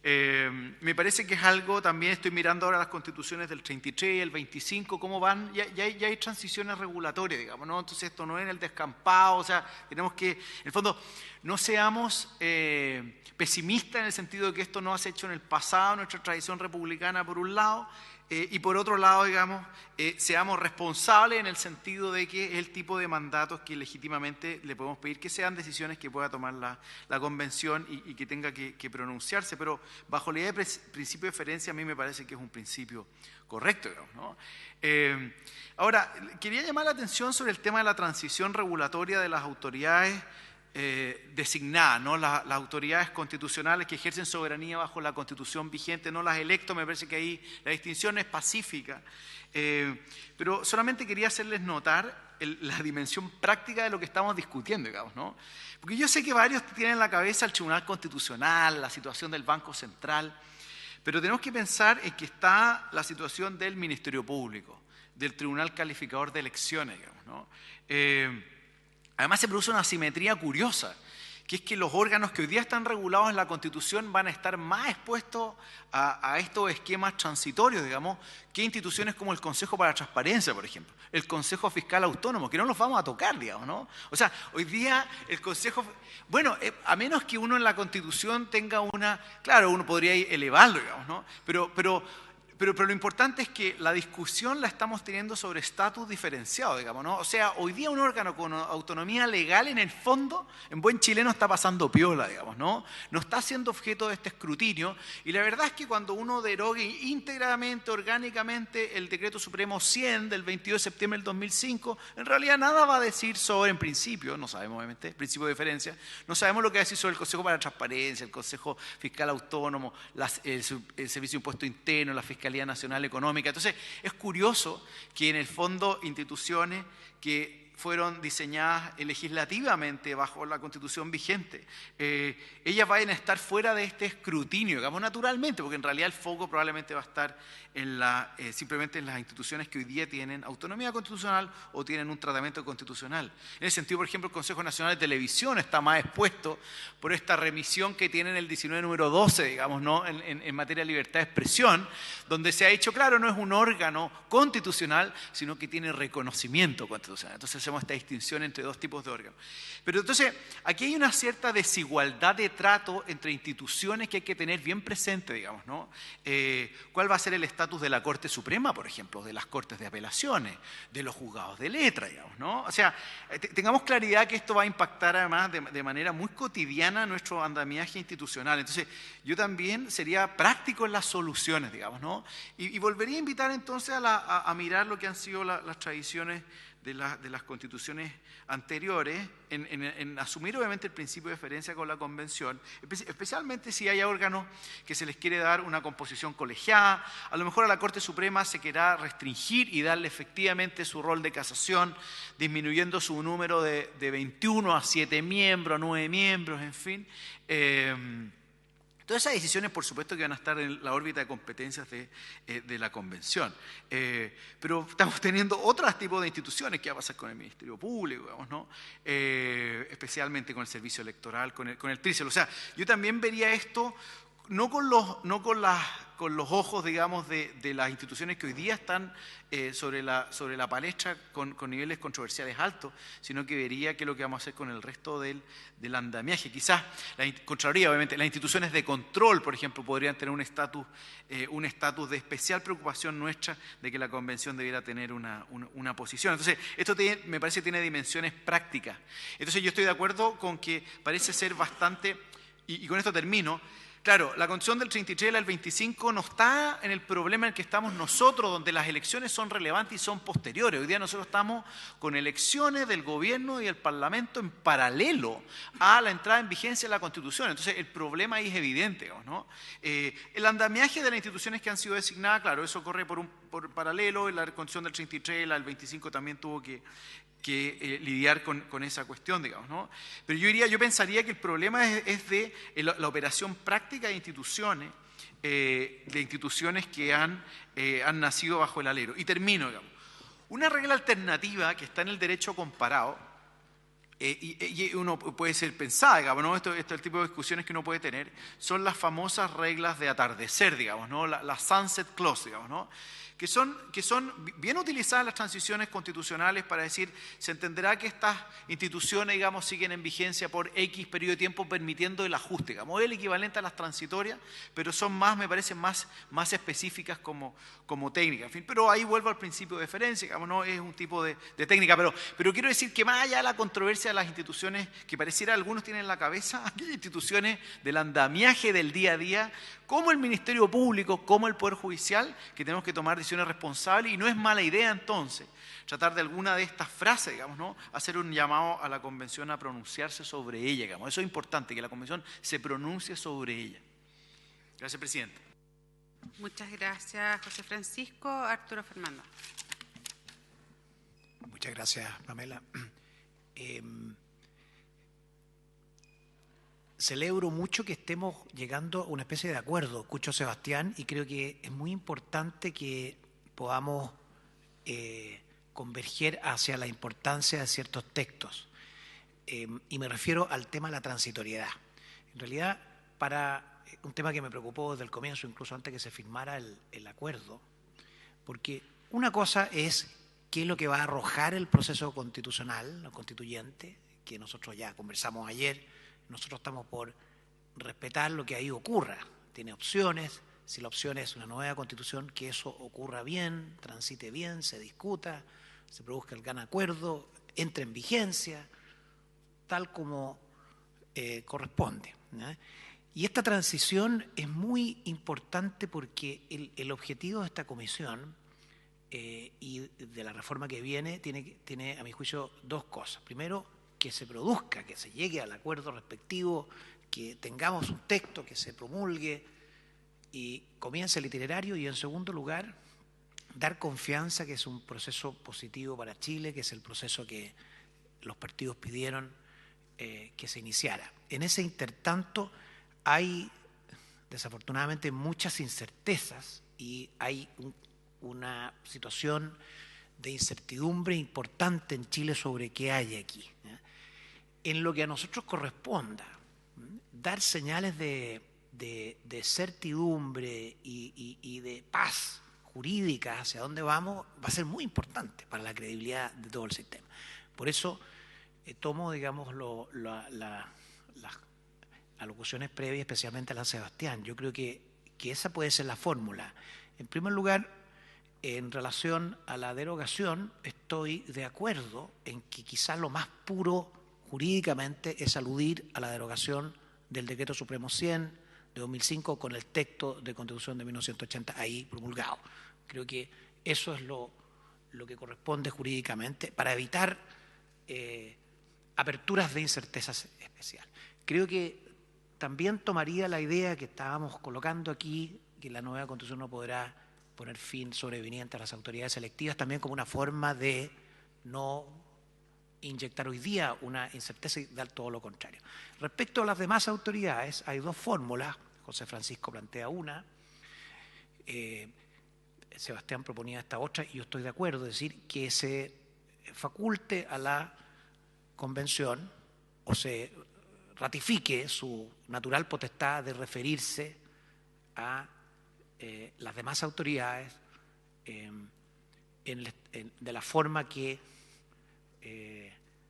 [SPEAKER 3] me parece que es algo, también estoy mirando ahora las constituciones del 33 y el 25, cómo van, ya hay transiciones regulatorias, digamos, ¿no? Entonces esto no es en el descampado, o sea, tenemos que, en el fondo, no seamos pesimistas en el sentido de que esto no se ha hecho en el pasado, nuestra tradición republicana por un lado,
[SPEAKER 8] y por otro lado, digamos, seamos responsables en el sentido de que es el tipo de mandatos que legítimamente le podemos pedir que sean decisiones que pueda tomar la convención y que tenga que pronunciarse, pero bajo la idea de principio de deferencia a mí me parece que es un principio correcto, digamos, ¿no? Ahora, quería llamar la atención sobre el tema de la transición regulatoria de las autoridades designadas, ¿no? Las autoridades constitucionales que ejercen soberanía bajo la Constitución vigente, no las electo. Me parece que ahí la distinción es pacífica, pero solamente quería hacerles notar la dimensión práctica de lo que estamos discutiendo, digamos, ¿no? Porque yo sé que varios tienen en la cabeza el Tribunal Constitucional, la situación del Banco Central, pero tenemos que pensar en que está la situación del Ministerio Público, del Tribunal Calificador de Elecciones, digamos, ¿no? Además se produce una asimetría curiosa, que es que los órganos que hoy día están regulados en la Constitución van a estar más expuestos a estos esquemas transitorios, digamos, que instituciones como el Consejo para la Transparencia, por ejemplo, el Consejo Fiscal Autónomo, que no los vamos a tocar, digamos, ¿no? O sea, hoy día el Consejo... Bueno, a menos que uno en la Constitución tenga una... Claro, uno podría elevarlo, digamos, ¿no? Pero lo importante es que la discusión la estamos teniendo sobre estatus diferenciado, digamos, ¿no? O sea, hoy día un órgano con autonomía legal, en el fondo, en buen chileno está pasando piola, digamos, ¿no? No está siendo objeto de este escrutinio, y la verdad es que cuando uno derogue íntegramente, orgánicamente, el Decreto Supremo 100 del 22 de septiembre del 2005, en realidad nada va a decir sobre, en principio, no sabemos obviamente, principio de diferencia, no sabemos lo que va a decir sobre el Consejo para la Transparencia, el Consejo Fiscal Autónomo, el Servicio de Impuesto Interno, la Fiscalía Nacional Económica. Entonces, es curioso que en el fondo instituciones que fueron diseñadas legislativamente bajo la Constitución vigente, ellas vayan a estar fuera de este escrutinio, digamos, naturalmente, porque en realidad el foco probablemente va a estar simplemente en las instituciones que hoy día tienen autonomía constitucional o tienen un tratamiento constitucional. En ese sentido, por ejemplo, el Consejo Nacional de Televisión está más expuesto por esta remisión que tiene en el 19 número 12, digamos, ¿no? en materia de libertad de expresión, donde se ha dicho, claro, no es un órgano constitucional, sino que tiene reconocimiento constitucional. Entonces hacemos esta distinción entre dos tipos de órganos. Pero entonces, aquí hay una cierta desigualdad de trato entre instituciones que hay que tener bien presente, digamos, ¿no? ¿Cuál va a ser el estatus de la Corte Suprema, por ejemplo, de las Cortes de Apelaciones, de los juzgados de letra, digamos, ¿no? O sea, tengamos claridad que esto va a impactar además de manera muy cotidiana nuestro andamiaje institucional. Entonces, yo también sería práctico en las soluciones, digamos, ¿no? Y volvería a invitar entonces a mirar lo que han sido las tradiciones de las constituciones anteriores, en asumir obviamente el principio de deferencia con la Convención, especialmente si hay órganos que se les quiere dar una composición colegiada. A lo mejor a la Corte Suprema se querrá restringir y darle efectivamente su rol de casación, disminuyendo su número de 21 a 7 miembros, a 9 miembros, en fin. Todas esas decisiones, por supuesto, que van a estar en la órbita de competencias de la Convención. Pero estamos teniendo otros tipos de instituciones. ¿Qué va a pasar con el Ministerio Público, digamos, ¿no? Especialmente con el Servicio Electoral, con el TRICEL. O sea, yo también vería esto no con los ojos, digamos, de las instituciones que hoy día están sobre la palestra con niveles controversiales altos, sino que vería qué es lo que vamos a hacer con el resto del andamiaje. Quizás, contraria, obviamente, las instituciones de control, por ejemplo, podrían tener un estatus de especial preocupación nuestra de que la Convención debiera tener una posición. Entonces, esto me parece que tiene dimensiones prácticas. Entonces, yo estoy de acuerdo con que parece ser bastante, y con esto termino. Claro, la Constitución del 33 y la del 25 no está en el problema en el que estamos nosotros, donde las elecciones son relevantes y son posteriores. Hoy día nosotros estamos con elecciones del gobierno y el Parlamento en paralelo a la entrada en vigencia de la Constitución. Entonces, el problema ahí es evidente, ¿no? El andamiaje de las instituciones que han sido designadas, claro, eso corre por paralelo, y la Constitución del 33 y la del 25 también tuvo que lidiar con esa cuestión, digamos, ¿no? Pero yo pensaría que el problema es de la operación práctica de instituciones que han nacido bajo el alero. Y termino, digamos. Una regla alternativa que está en el derecho comparado, y uno puede ser pensada, digamos, ¿no? Esto es el tipo de discusiones que uno puede tener, son las famosas reglas de atardecer, digamos, ¿no? La sunset clause, digamos, ¿no? que son bien utilizadas las transiciones constitucionales para decir, se entenderá que estas instituciones, digamos, siguen en vigencia por X periodo de tiempo, permitiendo el ajuste, digamos, es el equivalente a las transitorias, pero son más, me parecen más específicas como técnicas, en fin, pero ahí vuelvo al principio de deferencia, digamos, no es un tipo de técnica, pero quiero decir que más allá de la controversia de las instituciones, que pareciera algunos tienen en la cabeza, aquellas instituciones del andamiaje del día a día, como el Ministerio Público, como el Poder Judicial, que tenemos que tomar decisiones responsables, y no es mala idea entonces tratar de alguna de estas frases, digamos, ¿no? Hacer un llamado a la Convención a pronunciarse sobre ella, digamos. Eso es importante, que la Convención se pronuncie sobre ella. Gracias, Presidente.
[SPEAKER 1] Muchas gracias, José Francisco. Arturo Fernando.
[SPEAKER 9] Muchas gracias, Pamela. Celebro mucho que estemos llegando a una especie de acuerdo, escucho a Sebastián, y creo que es muy importante que podamos converger hacia la importancia de ciertos textos. Y me refiero al tema de la transitoriedad. En realidad, para un tema que me preocupó desde el comienzo, incluso antes que se firmara el acuerdo, porque una cosa es qué es lo que va a arrojar el proceso constitucional, no constituyente, que nosotros ya conversamos ayer. Nosotros estamos por respetar lo que ahí ocurra. Tiene opciones. Si la opción es una nueva constitución, que eso ocurra bien, transite bien, se discuta, se produzca el gran acuerdo, entre en vigencia, tal como corresponde, ¿no? Y esta transición es muy importante porque el objetivo de esta comisión y de la reforma que viene tiene, a mi juicio, dos cosas. Primero, que se produzca, que se llegue al acuerdo respectivo, que tengamos un texto, que se promulgue y comience el itinerario, y en segundo lugar, dar confianza que es un proceso positivo para Chile, que es el proceso que los partidos pidieron que se iniciara. En ese intertanto hay desafortunadamente muchas incertezas y hay una situación de incertidumbre importante en Chile sobre qué hay aquí. En lo que a nosotros corresponda, dar señales de certidumbre y de paz jurídica hacia dónde vamos va a ser muy importante para la credibilidad de todo el sistema. Por eso tomo, digamos, las alocuciones previas, especialmente a la Sebastián. Yo creo que esa puede ser la fórmula. En primer lugar, en relación a la derogación, estoy de acuerdo en que quizás lo más puro jurídicamente es aludir a la derogación del Decreto Supremo 100 de 2005 con el texto de Constitución de 1980 ahí promulgado. Creo que eso es lo que corresponde jurídicamente para evitar aperturas de incertezas especiales. Creo que también tomaría la idea que estábamos colocando aquí, que la nueva Constitución no podrá poner fin sobreviniente a las autoridades selectivas, también como una forma de no inyectar hoy día una incerteza y dar todo lo contrario. Respecto a las demás autoridades, hay dos fórmulas. José Francisco plantea una, Sebastián proponía esta otra, y yo estoy de acuerdo, es decir, que se faculte a la Convención o se ratifique su natural potestad de referirse a las demás autoridades de la forma que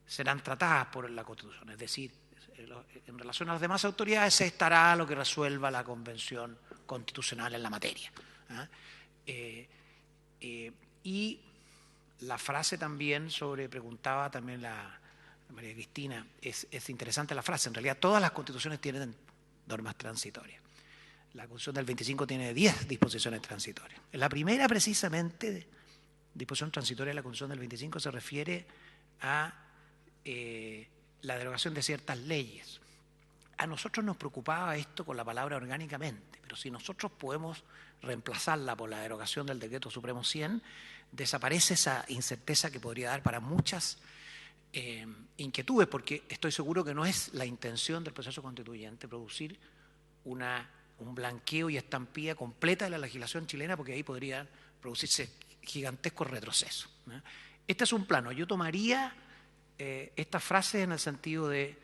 [SPEAKER 9] serán tratadas por la Constitución. Es decir, en relación a las demás autoridades se estará lo que resuelva la Convención Constitucional en la materia. Y la frase también preguntaba también la María Cristina, es interesante la frase. En realidad todas las constituciones tienen normas transitorias. La Constitución del 25 tiene 10 disposiciones transitorias. La primera, precisamente, disposición transitoria de la Constitución del 25 se refiere a la derogación de ciertas leyes. A nosotros nos preocupaba esto con la palabra orgánicamente, pero si nosotros podemos reemplazarla por la derogación del Decreto Supremo 100, desaparece esa incerteza que podría dar para muchas inquietudes, porque estoy seguro que no es la intención del proceso constituyente producir un blanqueo y estampilla completa de la legislación chilena, porque ahí podría producirse gigantescos retrocesos, ¿no? Este es un plano. Yo tomaría esta frase en el sentido de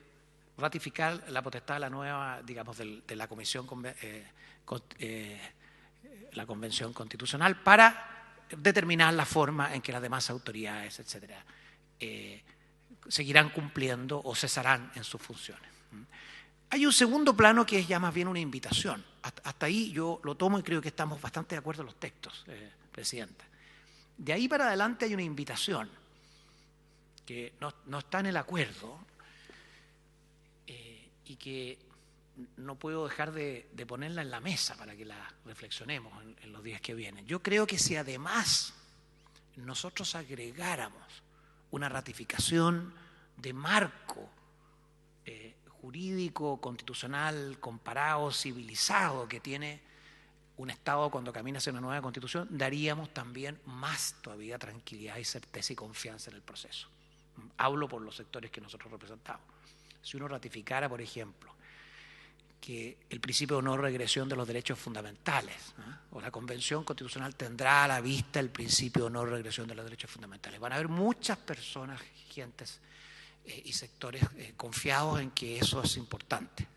[SPEAKER 9] ratificar la potestad de la nueva, digamos, de la Comisión, la Convención Constitucional para determinar la forma en que las demás autoridades, etcétera, seguirán cumpliendo o cesarán en sus funciones. Hay un segundo plano que es ya más bien una invitación. Hasta ahí yo lo tomo y creo que estamos bastante de acuerdo en los textos, Presidenta. De ahí para adelante hay una invitación que no está en el acuerdo y que no puedo dejar de ponerla en la mesa para que la reflexionemos en los días que vienen. Yo creo que si además nosotros agregáramos una ratificación de marco jurídico, constitucional, comparado, civilizado que tiene un Estado cuando camina hacia una nueva Constitución, daríamos también más todavía tranquilidad y certeza y confianza en el proceso. Hablo por los sectores que nosotros representamos. Si uno ratificara, por ejemplo, que el principio de no regresión de los derechos fundamentales, o la Convención Constitucional tendrá a la vista el principio de no regresión de los derechos fundamentales, van a haber muchas personas, gentes y sectores confiados en que eso es importante,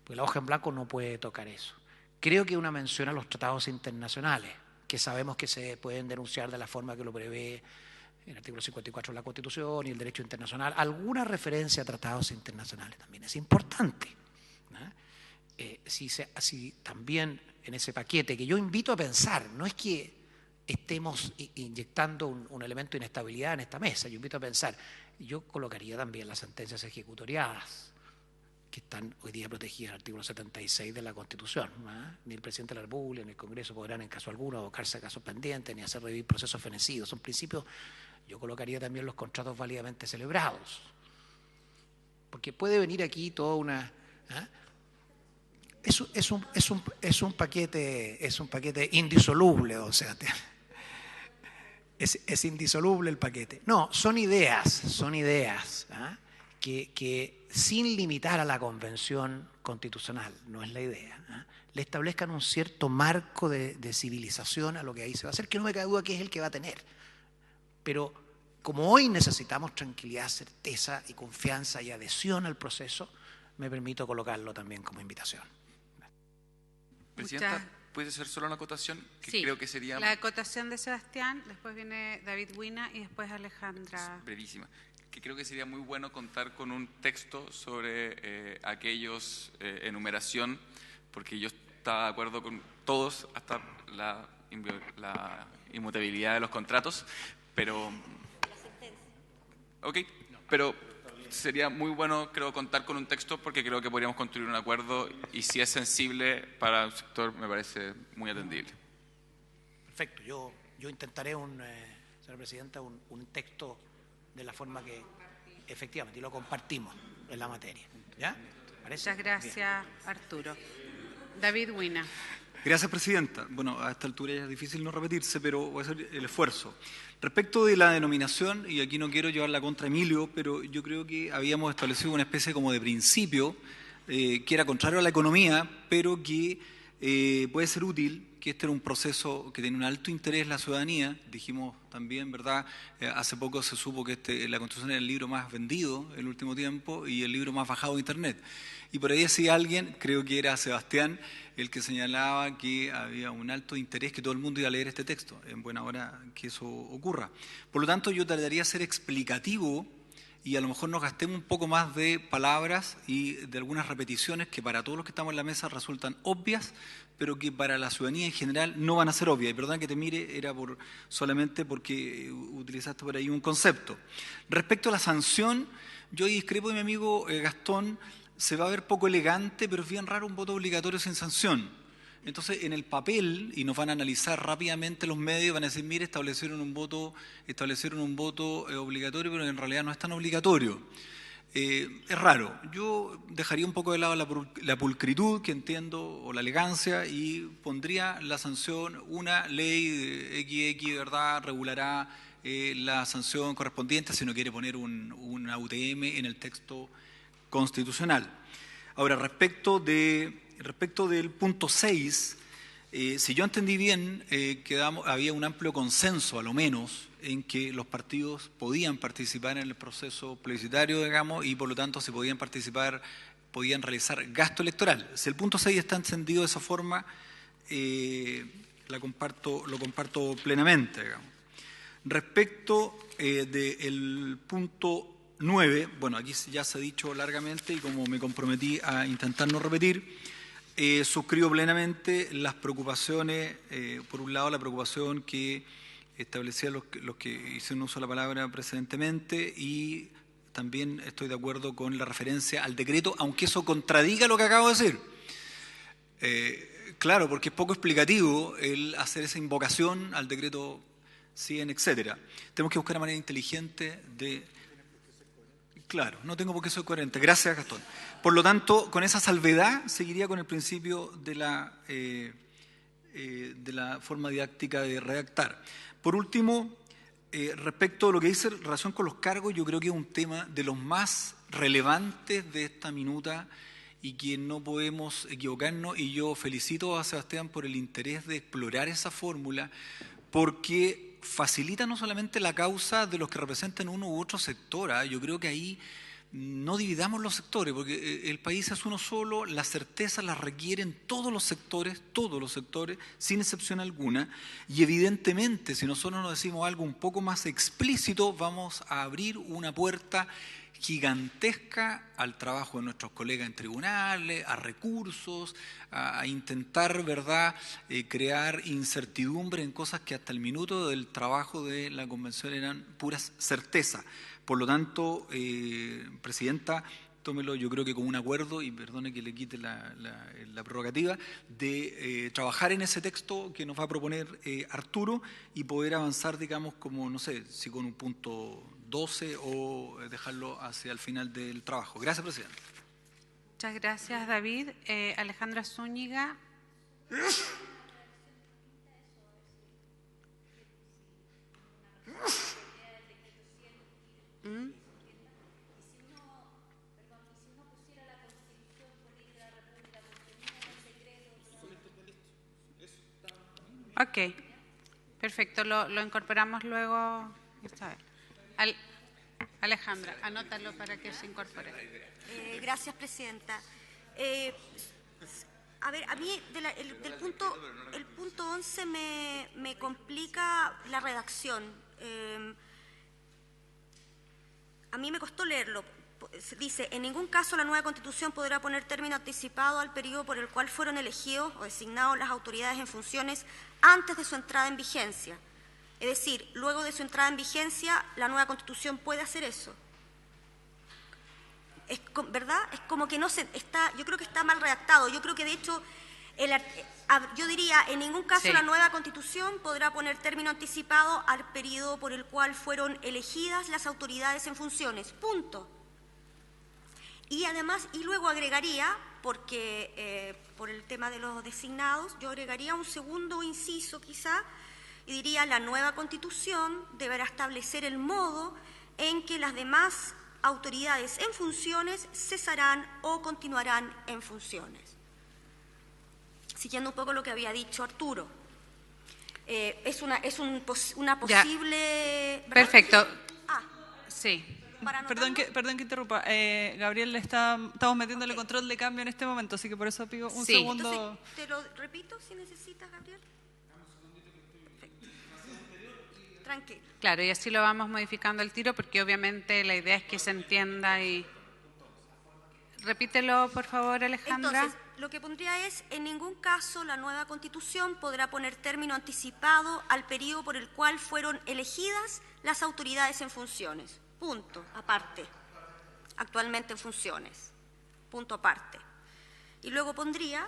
[SPEAKER 9] porque la hoja en blanco no puede tocar eso. Creo que una mención a los tratados internacionales, que sabemos que se pueden denunciar de la forma que lo prevé el artículo 54 de la Constitución y el derecho internacional, alguna referencia a tratados internacionales también es importante. Si también en ese paquete, que yo invito a pensar, no es que estemos inyectando un elemento de inestabilidad en esta mesa, yo invito a pensar, yo colocaría también las sentencias ejecutoriadas, que están hoy día protegidas en el artículo 76 de la Constitución. Ni el presidente de la República ni el Congreso podrán en caso alguno abocarse a casos pendientes ni hacer revivir procesos fenecidos. Son principios. Yo colocaría también los contratos válidamente celebrados, porque puede venir aquí toda una... Es un paquete indisoluble, o sea, es indisoluble el paquete. No, son ideas que sin limitar a la Convención Constitucional, no es la idea, le establezcan un cierto marco de civilización a lo que ahí se va a hacer, que no me cabe duda que es el que va a tener. Pero como hoy necesitamos tranquilidad, certeza y confianza y adhesión al proceso, me permito colocarlo también como invitación.
[SPEAKER 4] Presidenta, ¿puede ser solo una acotación? Que
[SPEAKER 1] sí,
[SPEAKER 4] creo que sería...
[SPEAKER 1] la acotación de Sebastián, después viene David Wina y después Alejandra.
[SPEAKER 4] Brevísima. Que creo que sería muy bueno contar con un texto sobre aquellos enumeración, porque yo estaba de acuerdo con todos, hasta la inmutabilidad de los contratos, pero... Ok, pero... Sería muy bueno, creo, contar con un texto porque creo que podríamos construir un acuerdo y si es sensible para el sector me parece muy atendible.
[SPEAKER 9] Perfecto. Yo intentaré, señora Presidenta, un texto de la forma que efectivamente y lo compartimos en la materia. ¿Ya? ¿Parece?
[SPEAKER 1] Muchas gracias, bien. Arturo. David Wina.
[SPEAKER 3] Gracias, Presidenta. Bueno, a esta altura ya es difícil no repetirse, pero voy a hacer el esfuerzo. Respecto de la denominación, y aquí no quiero llevarla contra Emilio, pero yo creo que habíamos establecido una especie como de principio que era contrario a la economía, pero que puede ser útil, que este era un proceso que tiene un alto interés en la ciudadanía. Dijimos también, ¿verdad? Hace poco se supo que la Constitución era el libro más vendido en el último tiempo y el libro más bajado de Internet. Y por ahí decía alguien, creo que era Sebastián, el que señalaba que había un alto interés que todo el mundo iba a leer este texto. En buena hora que eso ocurra. Por lo tanto, yo trataría de ser explicativo y a lo mejor nos gastemos un poco más de palabras y de algunas repeticiones que para todos los que estamos en la mesa resultan obvias, pero que para la ciudadanía en general no van a ser obvias. Y perdón que te mire, era solamente porque utilizaste por ahí un concepto. Respecto a la sanción, yo discrepo de mi amigo Gastón, se va a ver poco elegante, pero es bien raro un voto obligatorio sin sanción. Entonces, en el papel, y nos van a analizar rápidamente los medios, van a decir, mire, establecieron un voto obligatorio, pero en realidad no es tan obligatorio. Es raro. Yo dejaría un poco de lado la pulcritud, que entiendo, o la elegancia, y pondría la sanción, una ley de XX, ¿verdad?, regulará la sanción correspondiente, si no quiere poner una UTM en el texto constitucional. Ahora, respecto del punto 6, si yo entendí bien, había un amplio consenso, a lo menos, en que los partidos podían participar en el proceso plebiscitario, digamos, y por lo tanto, si podían participar, podían realizar gasto electoral. Si el punto 6 está entendido de esa forma, lo comparto plenamente, digamos. Respecto del punto 9, bueno, aquí ya se ha dicho largamente y como me comprometí a intentar no repetir, suscribo plenamente las preocupaciones, por un lado la preocupación que establecían los que hicieron uso de la palabra precedentemente, y también estoy de acuerdo con la referencia al decreto, aunque eso contradiga lo que acabo de decir. Claro, porque es poco explicativo el hacer esa invocación al decreto 100, etcétera. Tenemos que buscar una manera inteligente de... Claro, no tengo por qué ser coherente. Gracias, Gastón. Por lo tanto, con esa salvedad, seguiría con el principio de la forma didáctica de redactar. Por último, respecto a lo que dice en relación con los cargos, yo creo que es un tema de los más relevantes de esta minuta y que no podemos equivocarnos, y yo felicito a Sebastián por el interés de explorar esa fórmula, porque facilita no solamente la causa de los que representan uno u otro sector. Yo creo que ahí no dividamos los sectores, porque el país es uno solo, las certezas las requieren todos los sectores, sin excepción alguna, y evidentemente si nosotros nos decimos algo un poco más explícito, vamos a abrir una puerta gigantesca al trabajo de nuestros colegas en tribunales, a recursos, a intentar, ¿verdad?, crear incertidumbre en cosas que hasta el minuto del trabajo de la convención eran puras certezas. Por lo tanto, Presidenta, tómelo yo creo que como un acuerdo, y perdone que le quite la prerrogativa, de trabajar en ese texto que nos va a proponer Arturo y poder avanzar, digamos, como, no sé, si con un punto 12 o dejarlo hacia el final del trabajo. Gracias, Presidente.
[SPEAKER 1] Muchas gracias, David. Alejandra Zúñiga. Ok, perfecto, lo incorporamos luego. Alejandra, anótalo para que se incorpore.
[SPEAKER 10] Gracias, Presidenta. A ver, a mí el punto 11 me complica la redacción. A mí me costó leerlo. Dice, en ningún caso la nueva Constitución podrá poner término anticipado al periodo por el cual fueron elegidos o designados las autoridades en funciones antes de su entrada en vigencia. Es decir, luego de su entrada en vigencia, la nueva Constitución puede hacer eso. ¿Verdad? Es como que no se está, yo creo que está mal redactado. Yo creo que de hecho, yo diría, en ningún caso la nueva Constitución podrá poner término anticipado al periodo por el cual fueron elegidas las autoridades en funciones. Punto. Y además, y luego agregaría, porque por el tema de los designados, yo agregaría un segundo inciso quizá, y diría, la nueva Constitución deberá establecer el modo en que las demás autoridades en funciones cesarán o continuarán en funciones. Siguiendo un poco lo que había dicho Arturo. Es una posible...
[SPEAKER 1] Ya. Perfecto. Sí.
[SPEAKER 2] Perdón que interrumpa. Gabriel, estamos metiéndole control de cambio en este momento, así que por eso pido un segundo.
[SPEAKER 10] Entonces, te lo repito si necesitas, Gabriel. Perfecto. Tranquilo.
[SPEAKER 1] Claro, y así lo vamos modificando al tiro, porque obviamente la idea es que se entienda y... Repítelo, por favor, Alejandra.
[SPEAKER 10] Entonces, lo que pondría es, en ningún caso la nueva Constitución podrá poner término anticipado al periodo por el cual fueron elegidas las autoridades en funciones. Punto, aparte. Actualmente en funciones. Punto aparte. Y luego pondría,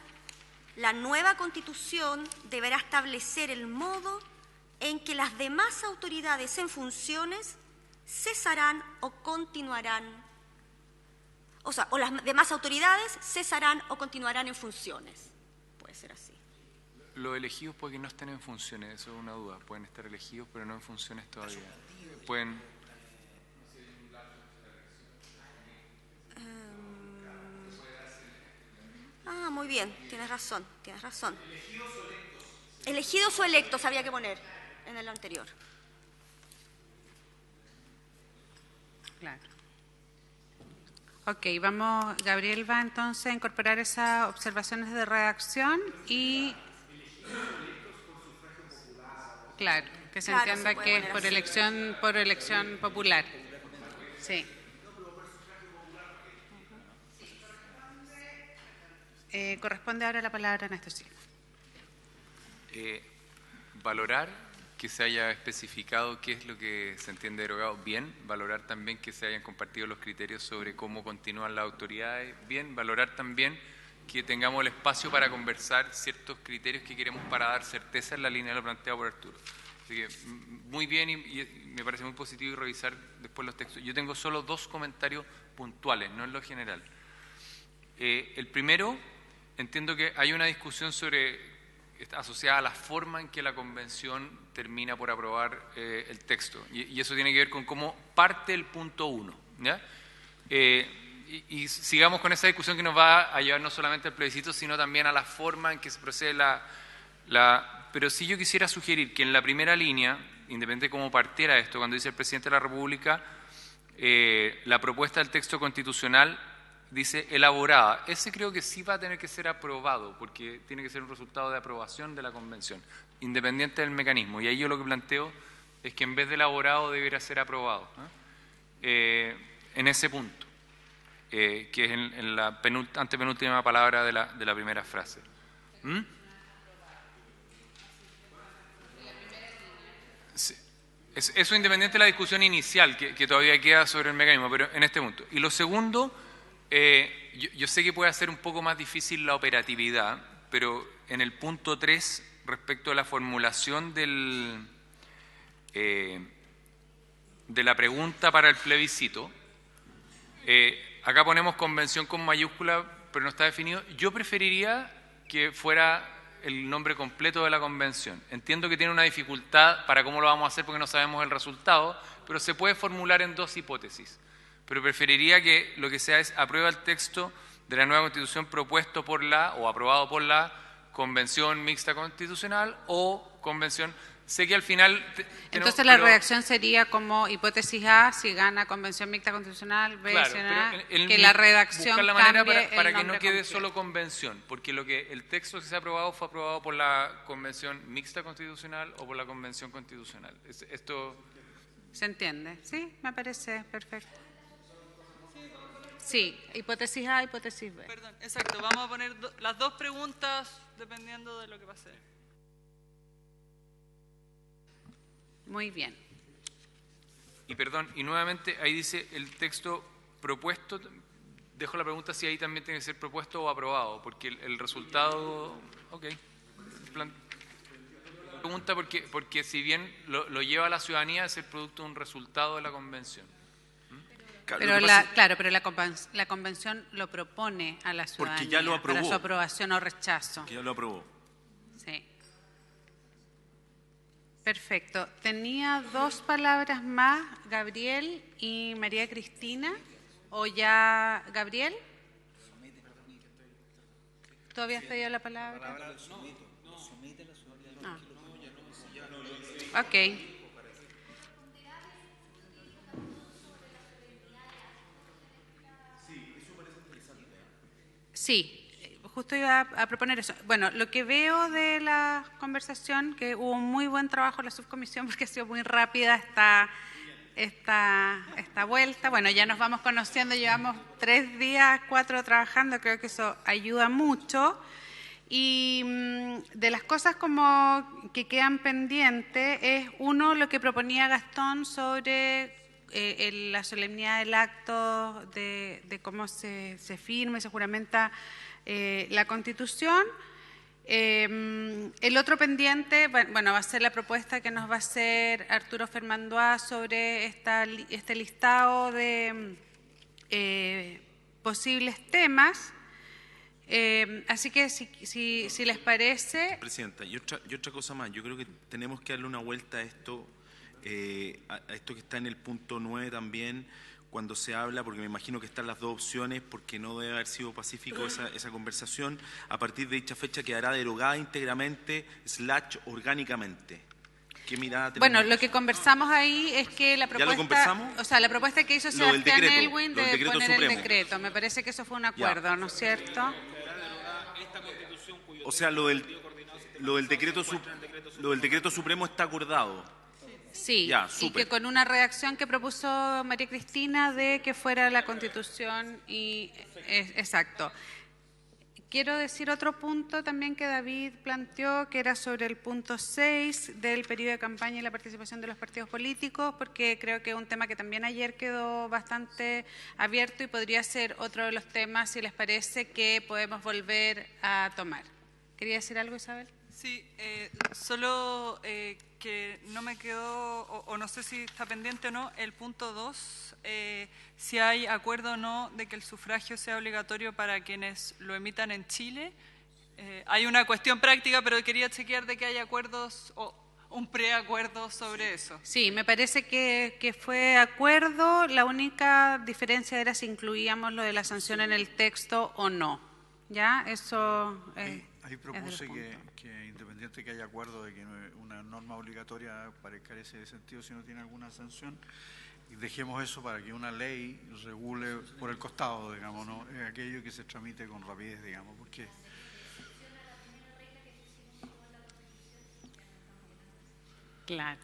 [SPEAKER 10] la nueva Constitución deberá establecer el modo en que las demás autoridades en funciones cesarán o continuarán, o las demás autoridades cesarán o continuarán en funciones. Puede ser así.
[SPEAKER 11] Los elegidos puede que no estén en funciones, eso es una duda. Pueden estar elegidos, pero no en funciones todavía. Pueden...
[SPEAKER 10] Muy bien, tienes razón. Elegidos o electos había que poner en el anterior.
[SPEAKER 1] Claro. Ok, Gabriel va entonces a incorporar esas observaciones de redacción y... Claro, que se
[SPEAKER 10] Claro,
[SPEAKER 1] entienda
[SPEAKER 10] se puede
[SPEAKER 1] que es
[SPEAKER 10] poner
[SPEAKER 1] por elección popular. Sí. Corresponde ahora la palabra a Néstor Silva.
[SPEAKER 11] Valorar que se haya especificado qué es lo que se entiende derogado, bien. Valorar también que se hayan compartido los criterios sobre cómo continúan las autoridades, bien. Valorar también que tengamos el espacio para conversar ciertos criterios que queremos para dar certeza en la línea de lo planteado por Arturo. Así que muy bien y me parece muy positivo y revisar después los textos. Yo tengo solo 2 comentarios puntuales, no en lo general. El primero, entiendo que hay una discusión asociada a la forma en que la convención termina por aprobar el texto. Y eso tiene que ver con cómo parte el punto 1. ¿Ya? Y sigamos con esa discusión que nos va a llevar no solamente al plebiscito, sino también a la forma en que se procede Pero sí yo quisiera sugerir que en la primera línea, independiente de cómo partiera esto, cuando dice el presidente de la República, la propuesta del texto constitucional dice elaborada. Ese creo que sí va a tener que ser aprobado, porque tiene que ser un resultado de aprobación de la convención, independiente del mecanismo. Y ahí yo lo que planteo es que en vez de elaborado debería ser aprobado, en ese punto, que es en la antepenúltima palabra de la primera frase. Sí. Eso independiente de la discusión inicial que todavía queda sobre el mecanismo, pero en este punto. Y lo segundo, yo sé que puede ser un poco más difícil la operatividad, pero en el punto 3, respecto a la formulación de la pregunta para el plebiscito, acá ponemos convención con mayúscula, pero no está definido. Yo preferiría que fuera el nombre completo de la convención. Entiendo que tiene una dificultad para cómo lo vamos a hacer porque no sabemos el resultado, pero se puede formular en 2 hipótesis. Pero preferiría que lo que sea es aprueba el texto de la nueva Constitución propuesto por o aprobado por la Convención Mixta Constitucional o Convención. Sé que al final...
[SPEAKER 1] Entonces la redacción sería como hipótesis A, si gana Convención Mixta Constitucional, B,
[SPEAKER 11] claro,
[SPEAKER 1] si gana,
[SPEAKER 11] pero
[SPEAKER 1] que la redacción
[SPEAKER 11] buscar la manera
[SPEAKER 1] cambie
[SPEAKER 11] para
[SPEAKER 1] el
[SPEAKER 11] que no
[SPEAKER 1] nombre
[SPEAKER 11] quede
[SPEAKER 1] completo.
[SPEAKER 11] solo convención, porque el texto que se ha aprobado fue aprobado por la Convención Mixta Constitucional o por la Convención Constitucional. Esto...
[SPEAKER 1] ¿Se entiende? Sí, me parece perfecto. Sí, hipótesis A, hipótesis B.
[SPEAKER 2] Perdón, exacto. Vamos a poner las 2 preguntas dependiendo de lo que pase.
[SPEAKER 1] Muy bien.
[SPEAKER 11] Y perdón, y nuevamente ahí dice el texto propuesto, dejo la pregunta si ahí también tiene que ser propuesto o aprobado, porque el resultado... Ok. Pregunta porque si bien lo lleva a la ciudadanía es el producto de un resultado de la convención.
[SPEAKER 1] Pero la convención lo propone a la ciudadanía
[SPEAKER 7] porque ya lo aprobó.
[SPEAKER 1] Para su aprobación o rechazo.
[SPEAKER 7] Que ya lo aprobó.
[SPEAKER 1] Sí. Perfecto. Tenía 2 palabras más, Gabriel y María Cristina. ¿O ya Gabriel? ¿Tú habías pedido la palabra? Ok. Sí, justo iba a proponer eso. Bueno, lo que veo de la conversación, que hubo un muy buen trabajo en la subcomisión porque ha sido muy rápida esta vuelta. Bueno, ya nos vamos conociendo, llevamos 3 días, 4 trabajando, creo que eso ayuda mucho. Y de las cosas como que quedan pendientes es uno, lo que proponía Gastón sobre la solemnidad del acto, de cómo se firma y se juramenta la Constitución. El otro pendiente, bueno, va a ser la propuesta que nos va a hacer Arturo Fermandois sobre este listado de posibles temas. Así que si les parece...
[SPEAKER 7] Presidenta, y otra cosa más, yo creo que tenemos que darle una vuelta a esto que está en el punto 9 también, cuando se habla, porque me imagino que están las 2 opciones, porque no debe haber sido pacífico esa conversación, a partir de dicha fecha quedará derogada íntegramente / orgánicamente. ¿Qué mirada tenemos?
[SPEAKER 1] Bueno, lo que conversamos ahí es que la propuesta...
[SPEAKER 7] ¿Ya lo conversamos?
[SPEAKER 1] O sea, la propuesta que hizo Sebastián Elwin de poner el decreto. Me parece que eso fue un acuerdo, ¿no es cierto?
[SPEAKER 7] O sea, lo del decreto lo del decreto supremo está acordado.
[SPEAKER 1] Sí,
[SPEAKER 7] Ya,
[SPEAKER 1] y
[SPEAKER 7] súper.
[SPEAKER 1] que con una redacción que propuso María Cristina de que fuera la Constitución y exacto. Quiero decir otro punto también que David planteó, que era sobre el punto 6 del periodo de campaña y la participación de los partidos políticos, porque creo que es un tema que también ayer quedó bastante abierto y podría ser otro de los temas, si les parece, que podemos volver a tomar. ¿Quería decir algo, Isabel?
[SPEAKER 2] Sí, solo que no me quedó, o no sé si está pendiente o no, el punto 2, si hay acuerdo o no de que el sufragio sea obligatorio para quienes lo emitan en Chile. Hay una cuestión práctica, pero quería chequear de que hay acuerdos o un preacuerdo sobre eso.
[SPEAKER 1] Sí, me parece que fue acuerdo. La única diferencia era si incluíamos lo de la sanción en el texto o no. ¿Ya? Eso
[SPEAKER 3] Ahí propuse que independiente que haya acuerdo de que una norma obligatoria carece de sentido si no tiene alguna sanción, y dejemos eso para que una ley regule por el costado, digamos, ¿no? Aquello que se tramite con rapidez, digamos, porque...
[SPEAKER 1] Claro.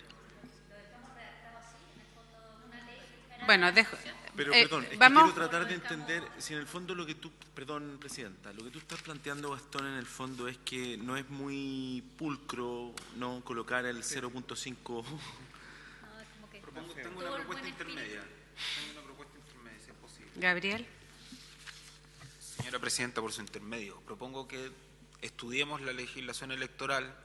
[SPEAKER 1] Bueno, dejo...
[SPEAKER 7] Pero, perdón, es
[SPEAKER 1] vamos...
[SPEAKER 7] que quiero tratar de entender si en el fondo lo que tú, perdón, Presidenta, lo que tú estás planteando, Gastón, en el fondo es que no es muy pulcro no colocar el 0.5.
[SPEAKER 5] Tengo una propuesta intermedia. Si es posible.
[SPEAKER 1] Gabriel.
[SPEAKER 5] Señora Presidenta, por su intermedio, propongo que estudiemos la legislación electoral,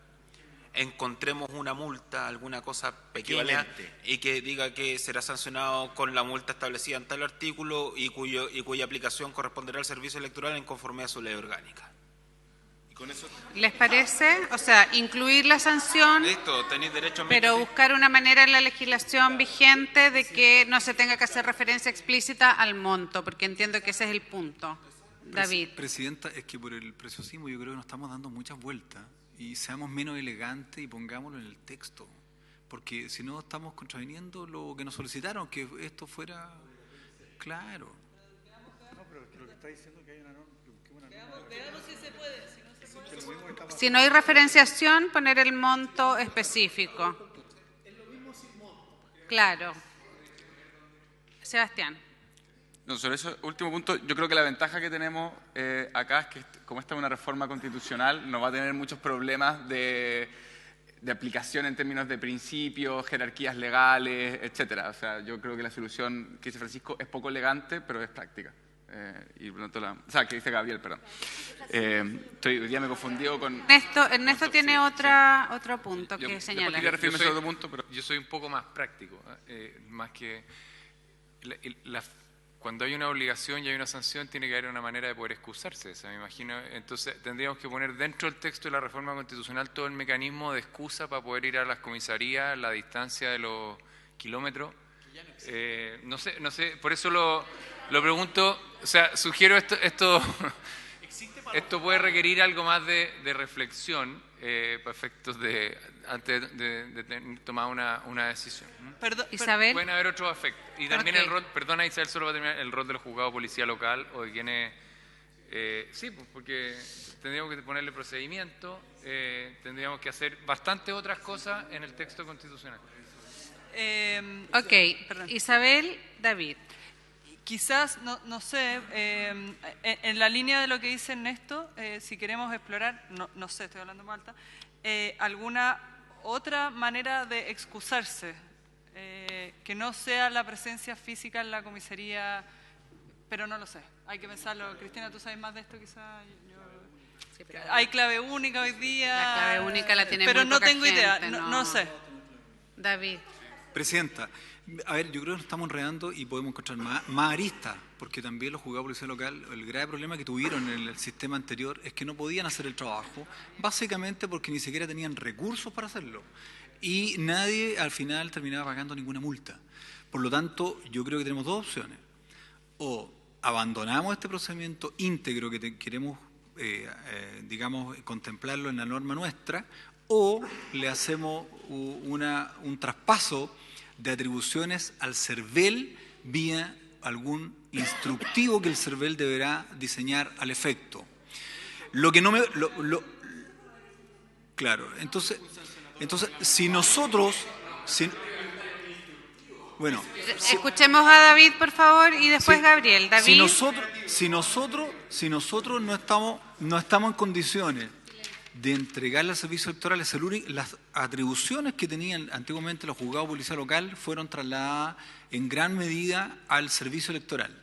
[SPEAKER 5] encontremos una multa, alguna cosa pequeña,
[SPEAKER 7] Equivalente.
[SPEAKER 5] y que diga que será sancionado con la multa establecida en tal artículo y cuya aplicación corresponderá al servicio electoral en conformidad a su ley orgánica. Y con eso...
[SPEAKER 1] ¿Les parece? O sea, incluir la sanción,
[SPEAKER 5] Listo, tenéis derecho a
[SPEAKER 1] pero buscar una manera en la legislación vigente de que no se tenga que hacer referencia explícita al monto, porque entiendo que ese es el punto. David.
[SPEAKER 12] Presidenta, es que por el preciosismo yo creo que nos estamos dando muchas vueltas y seamos menos elegantes y pongámoslo en el texto, porque si no estamos contraviniendo lo que nos solicitaron, que esto fuera claro.
[SPEAKER 3] No, pero lo que está diciendo es que hay una norma...
[SPEAKER 2] Veamos si se puede,
[SPEAKER 1] Si no hay referenciación, poner el monto específico. Claro. Sebastián.
[SPEAKER 4] No, sobre ese último punto, yo creo que la ventaja que tenemos acá es que, como esta es una reforma constitucional, no va a tener muchos problemas de aplicación en términos de principios, jerarquías legales, etcétera. O sea, yo creo que la solución que dice Francisco es poco elegante, pero es práctica. Y por lo tanto que dice Gabriel, perdón. Hoy día me he confundido con...
[SPEAKER 1] Ernesto tiene otro punto que señala.
[SPEAKER 11] Yo soy un poco más práctico, más que... Cuando hay una obligación y hay una sanción, tiene que haber una manera de poder excusarse, me imagino. Entonces, tendríamos que poner dentro del texto de la reforma constitucional todo el mecanismo de excusa para poder ir a las comisarías, la distancia de los kilómetros. No sé, por eso lo pregunto. O sea, sugiero esto puede requerir algo más de reflexión para efectos antes de tomar una decisión.
[SPEAKER 1] Isabel.
[SPEAKER 11] Pueden haber otros efectos. Y también el rol, perdona Isabel, solo para terminar, el rol del juzgado policía local o de quienes... sí, pues porque tendríamos que ponerle procedimiento, tendríamos que hacer bastantes otras cosas en el texto constitucional.
[SPEAKER 1] Perdón. Isabel, David.
[SPEAKER 2] Quizás, no sé, en la línea de lo que dice Ernesto, si queremos explorar, no sé, estoy hablando en alta, alguna otra manera de excusarse, que no sea la presencia física en la comisaría, pero no lo sé, hay que pensarlo. Cristina, ¿tú sabes más de esto quizás? Sí, hay clave única hoy día.
[SPEAKER 1] La clave única la tiene
[SPEAKER 2] pero
[SPEAKER 1] muy
[SPEAKER 2] no
[SPEAKER 1] poca
[SPEAKER 2] tengo
[SPEAKER 1] gente,
[SPEAKER 2] idea, no sé.
[SPEAKER 1] David.
[SPEAKER 12] Presidenta, a ver, yo creo que nos estamos enredando y podemos encontrar más aristas, porque también los juzgados de policía local, el grave problema que tuvieron en el sistema anterior es que no podían hacer el trabajo, básicamente porque ni siquiera tenían recursos para hacerlo. Y nadie al final terminaba pagando ninguna multa. Por lo tanto, yo creo que tenemos dos opciones. O abandonamos este procedimiento íntegro que queremos, digamos, contemplarlo en la norma nuestra, o le hacemos un traspaso de atribuciones al CERVEL vía algún instructivo que el CERVEL deberá diseñar al efecto. Lo que no me... Claro, entonces si nosotros... Bueno,
[SPEAKER 1] escuchemos a David, por favor, y después Gabriel. David.
[SPEAKER 12] Si nosotros no estamos en condiciones de entregarle al servicio electoral, las atribuciones que tenían antiguamente los juzgados de policía local fueron trasladadas en gran medida al servicio electoral.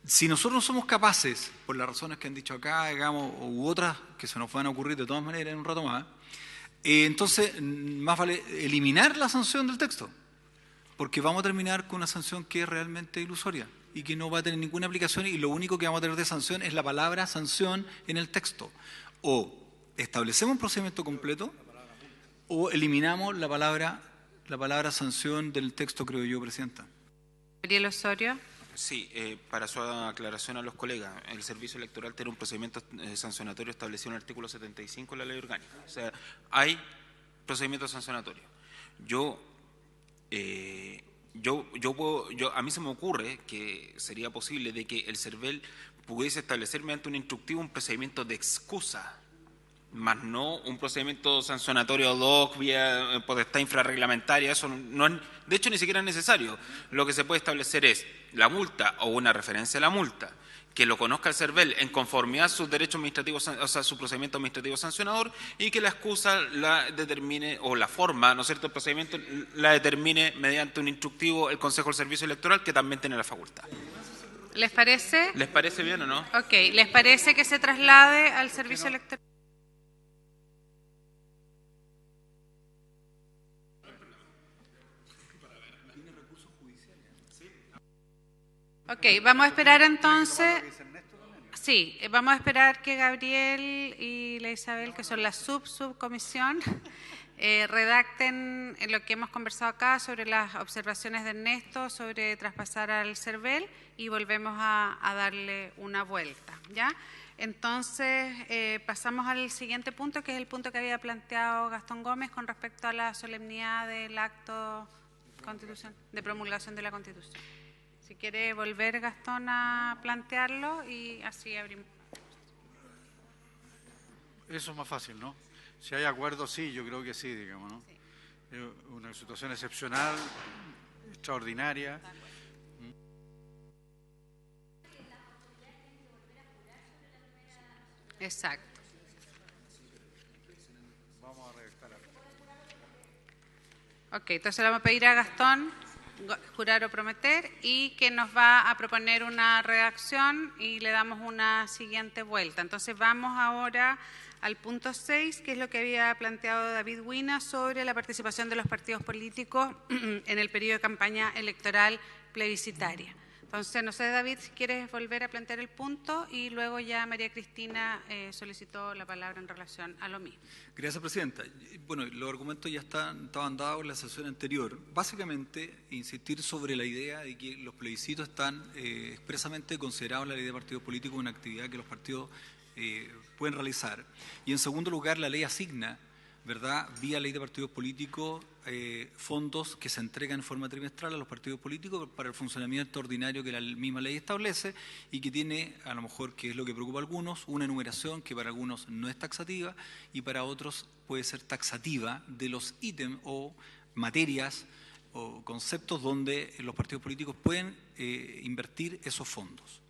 [SPEAKER 12] Si nosotros no somos capaces, por las razones que han dicho acá, digamos, u otras que se nos van a ocurrir de todas maneras en un rato más, entonces más vale eliminar la sanción del texto, porque vamos a terminar con una sanción que es realmente ilusoria y que no va a tener ninguna aplicación, y lo único que vamos a tener de sanción es la palabra sanción en el texto. O establecemos un procedimiento completo o eliminamos la palabra sanción del texto, creo yo, Presidenta.
[SPEAKER 1] Gabriel Osorio.
[SPEAKER 5] Sí, para su aclaración a los colegas, el servicio electoral tiene un procedimiento sancionatorio establecido en el artículo 75 de la ley orgánica. O sea, hay procedimiento sancionatorio. A mí se me ocurre que sería posible de que el CERVEL pudiese establecer mediante un instructivo un procedimiento de excusa, más no un procedimiento sancionatorio ad hoc vía potestad infrarreglamentaria. Eso no es, de hecho, ni siquiera es necesario. Lo que se puede establecer es la multa o una referencia a la multa, que lo conozca el CERVEL en conformidad a sus derechos administrativos, o sea, su procedimiento administrativo sancionador, y que la excusa la determine, o la forma, ¿no es cierto?, el procedimiento la determine mediante un instructivo el Consejo del Servicio Electoral, que también tiene la facultad.
[SPEAKER 1] ¿Les parece?
[SPEAKER 5] ¿Les parece bien o no?
[SPEAKER 1] Ok, ¿les parece que se traslade al servicio electoral? Ok, vamos a esperar entonces. Sí, vamos a esperar que Gabriel y la Isabel, que son la subcomisión, redacten lo que hemos conversado acá sobre las observaciones de Ernesto, sobre traspasar al CERVEL, y volvemos a darle una vuelta, ¿ya? Entonces, pasamos al siguiente punto, que es el punto que había planteado Gastón Gómez con respecto a la solemnidad del acto de promulgación de la Constitución. Si quiere volver, Gastón, a plantearlo y así abrimos.
[SPEAKER 3] Eso es más fácil, ¿no? Si hay acuerdo, sí, yo creo que sí, digamos, ¿no? Sí. Una situación excepcional, extraordinaria.
[SPEAKER 1] Exacto.
[SPEAKER 3] Vamos a redactar algo.
[SPEAKER 1] Ok, entonces le vamos a pedir a Gastón jurar o prometer, y que nos va a proponer una redacción y le damos una siguiente vuelta. Entonces vamos ahora al punto 6, que es lo que había planteado David Huina sobre la participación de los partidos políticos en el periodo de campaña electoral plebiscitaria. Entonces, no sé, David, si quieres volver a plantear el punto, y luego ya María Cristina solicitó la palabra en relación a lo mismo.
[SPEAKER 12] Gracias, Presidenta. Bueno, los argumentos ya estaban dados en la sesión anterior. Básicamente, insistir sobre la idea de que los plebiscitos están expresamente considerados en la ley de partidos políticos una actividad que los partidos pueden realizar. Y en segundo lugar, la ley asigna, ¿verdad?, vía ley de partidos políticos, fondos que se entregan en forma trimestral a los partidos políticos para el funcionamiento ordinario que la misma ley establece, y que tiene, a lo mejor, que es lo que preocupa a algunos, una enumeración que para algunos no es taxativa y para otros puede ser taxativa de los ítems o materias o conceptos donde los partidos políticos pueden invertir esos fondos.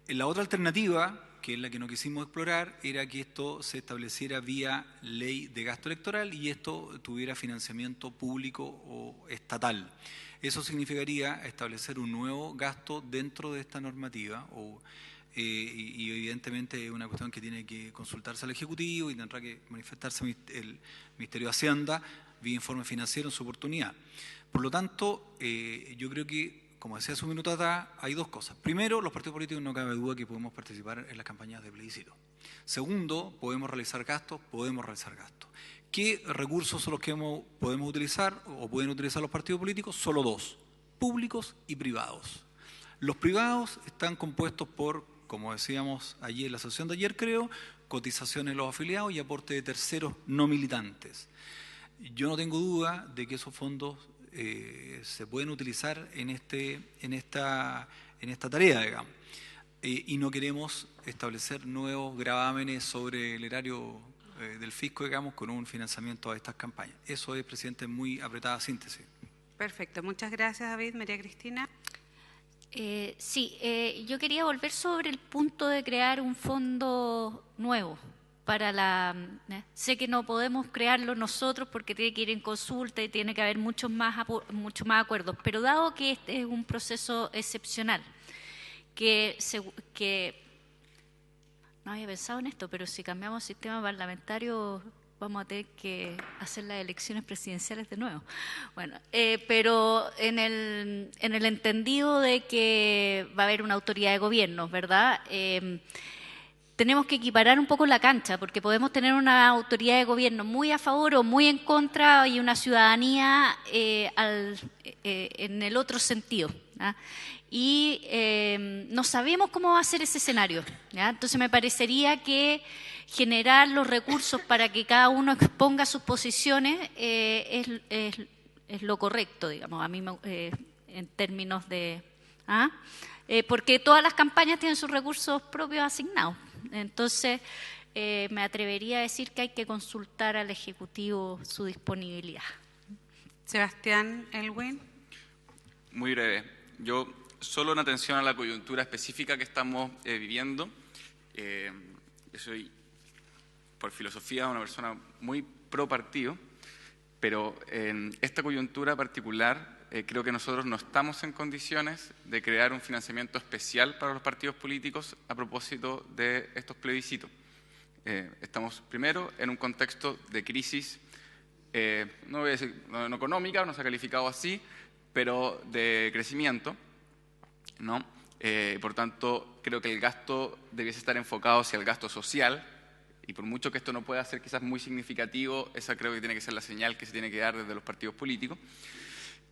[SPEAKER 12] La otra alternativa, que es la que no quisimos explorar, era que esto se estableciera vía ley de gasto electoral y esto tuviera financiamiento público o estatal. Eso significaría establecer un nuevo gasto dentro de esta normativa, y evidentemente es una cuestión que tiene que consultarse al Ejecutivo y tendrá que manifestarse el Ministerio de Hacienda vía informe financiero en su oportunidad. Por lo tanto, yo creo que, como decía hace un minuto atrás, hay dos cosas. Primero, los partidos políticos no cabe duda que podemos participar en las campañas de plebiscito. Segundo, podemos realizar gastos. ¿Qué recursos son los que podemos utilizar o pueden utilizar los partidos políticos? Solo dos: públicos y privados. Los privados están compuestos por, como decíamos allí en la sesión de ayer, creo, cotizaciones de los afiliados y aporte de terceros no militantes. Yo no tengo duda de que esos fondos se pueden utilizar en esta tarea, digamos. Y no queremos establecer nuevos gravámenes sobre el erario del fisco, digamos, con un financiamiento a estas campañas. Eso es, presidente, muy apretada síntesis.
[SPEAKER 1] Perfecto, muchas gracias, David. María Cristina.
[SPEAKER 6] Yo quería volver sobre el punto de crear un fondo nuevo para sé que no podemos crearlo nosotros porque tiene que ir en consulta y tiene que haber muchos más acuerdos, pero dado que este es un proceso excepcional, que no había pensado en esto, pero si cambiamos sistema parlamentario vamos a tener que hacer las elecciones presidenciales de nuevo. Bueno, pero en el entendido de que va a haber una autoridad de gobierno, ¿verdad? Tenemos que equiparar un poco la cancha, porque podemos tener una autoridad de gobierno muy a favor o muy en contra y una ciudadanía en el otro sentido, ¿ah? Y no sabemos cómo va a ser ese escenario, ¿ya? Entonces me parecería que generar los recursos para que cada uno exponga sus posiciones es lo correcto, digamos, a mí en términos de... porque todas las campañas tienen sus recursos propios asignados. Entonces, me atrevería a decir que hay que consultar al Ejecutivo su disponibilidad.
[SPEAKER 1] Sebastián Elwin.
[SPEAKER 4] Muy breve. Yo solo en atención a la coyuntura específica que estamos viviendo. Yo soy, por filosofía, una persona muy pro partido, pero en esta coyuntura particular creo que nosotros no estamos en condiciones de crear un financiamiento especial para los partidos políticos a propósito de estos plebiscitos. Estamos primero en un contexto de crisis, no voy a decir no económica, no se ha calificado así, pero de crecimiento, ¿no? Por tanto, creo que el gasto debiese estar enfocado hacia el gasto social, y por mucho que esto no pueda ser quizás muy significativo, esa creo que tiene que ser la señal que se tiene que dar desde los partidos políticos.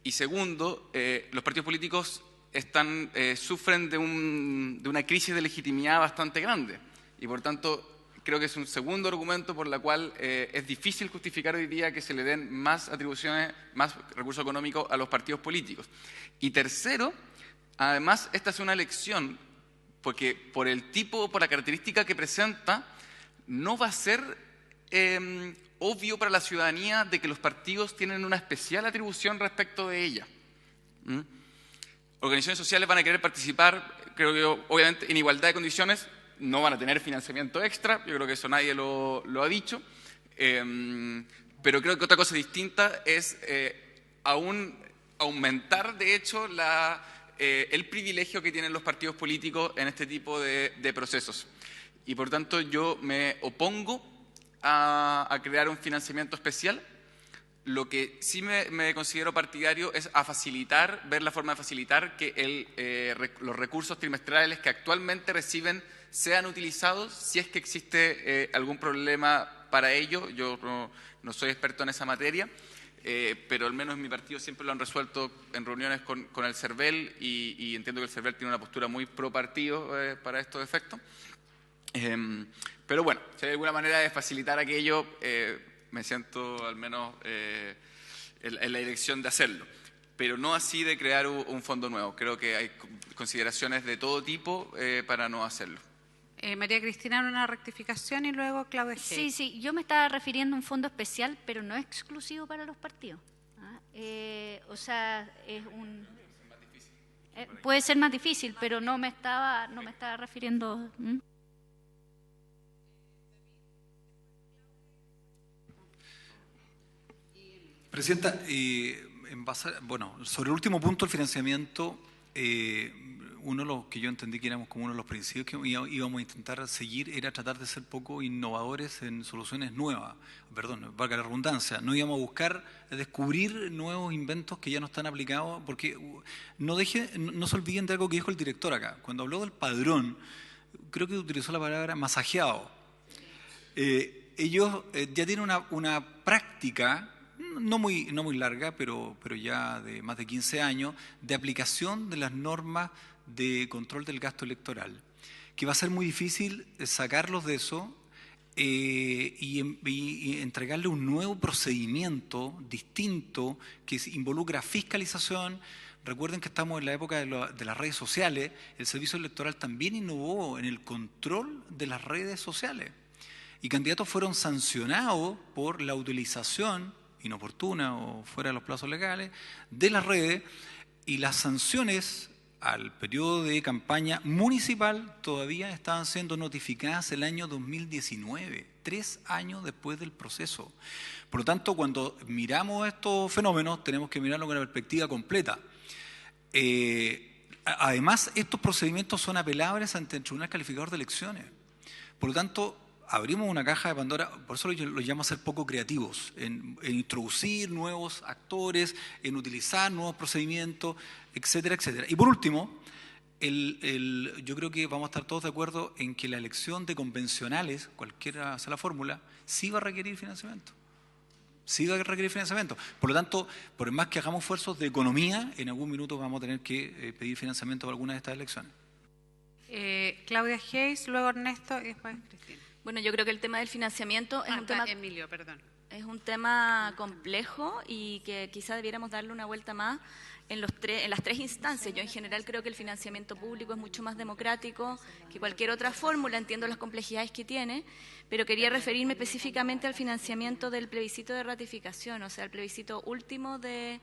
[SPEAKER 4] Y segundo, los partidos políticos sufren de una crisis de legitimidad bastante grande, y por tanto creo que es un segundo argumento por la cual es difícil justificar hoy día que se le den más atribuciones, más recursos económicos a los partidos políticos. Y tercero, además, esta es una elección porque por la característica que presenta, no va a ser obvio para la ciudadanía de que los partidos tienen una especial atribución respecto de ella. Organizaciones sociales van a querer participar, creo que obviamente en igualdad de condiciones, no van a tener financiamiento extra, yo creo que eso nadie lo ha dicho, pero creo que otra cosa distinta es aún aumentar, de hecho, el privilegio que tienen los partidos políticos en este tipo de procesos. Y por tanto yo me opongo a crear un financiamiento especial. Lo que sí me considero partidario es ver la forma de facilitar que los recursos trimestrales que actualmente reciben sean utilizados si es que existe algún problema para ello. Yo no soy experto en esa materia, pero al menos en mi partido siempre lo han resuelto en reuniones con el CERVEL y entiendo que el CERVEL tiene una postura muy pro partido para estos efectos. Pero bueno, si hay alguna manera de facilitar aquello, me siento al menos en la dirección de hacerlo, pero no así de crear un fondo nuevo. Creo que hay consideraciones de todo tipo para no hacerlo.
[SPEAKER 1] María Cristina, una rectificación y luego Claudia G.
[SPEAKER 6] Sí, yo me estaba refiriendo a un fondo especial, pero no es exclusivo para los partidos. O sea, puede ser más difícil, pero no me estaba refiriendo...
[SPEAKER 12] Presidenta, sobre el último punto, el financiamiento, uno de los que yo entendí que éramos como uno de los principios que íbamos a intentar seguir era tratar de ser poco innovadores en soluciones nuevas, valga la redundancia, no íbamos a buscar descubrir nuevos inventos que ya no están aplicados, porque no se olviden de algo que dijo el director acá, cuando habló del padrón, creo que utilizó la palabra masajeado. Ellos ya tienen una práctica no muy larga, pero ya de más de 15 años, de aplicación de las normas de control del gasto electoral, que va a ser muy difícil sacarlos de eso y entregarle un nuevo procedimiento distinto que involucra fiscalización. Recuerden que estamos en la época de las redes sociales. El Servicio Electoral también innovó en el control de las redes sociales. y candidatos fueron sancionados por la utilización inoportuna o fuera de los plazos legales de las redes, y las sanciones al periodo de campaña municipal todavía estaban siendo notificadas el año 2019, 3 años después del proceso. Por lo tanto, cuando miramos estos fenómenos, tenemos que mirarlo con la perspectiva completa. Además, estos procedimientos son apelables ante el Tribunal Calificador de Elecciones. Por lo tanto, abrimos una caja de Pandora, por eso yo lo llamo a ser poco creativos, en introducir nuevos actores, en utilizar nuevos procedimientos, etcétera, etcétera. Y por último, yo creo que vamos a estar todos de acuerdo en que la elección de convencionales, cualquiera sea la fórmula, sí va a requerir financiamiento. Sí va a requerir financiamiento. Por lo tanto, por más que hagamos esfuerzos de economía, en algún minuto vamos a tener que pedir financiamiento para alguna de estas elecciones.
[SPEAKER 1] Claudia Hayes, luego Ernesto y después Cristina.
[SPEAKER 13] Bueno, yo creo que el tema del financiamiento es un tema...
[SPEAKER 1] Emilio, perdón.
[SPEAKER 13] Es un tema complejo y que quizá debiéramos darle una vuelta más en las 3 instancias. Yo en general creo que el financiamiento público es mucho más democrático que cualquier otra fórmula, entiendo las complejidades que tiene, pero quería referirme específicamente al financiamiento del plebiscito de ratificación, o sea, el plebiscito último de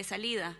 [SPEAKER 13] salida.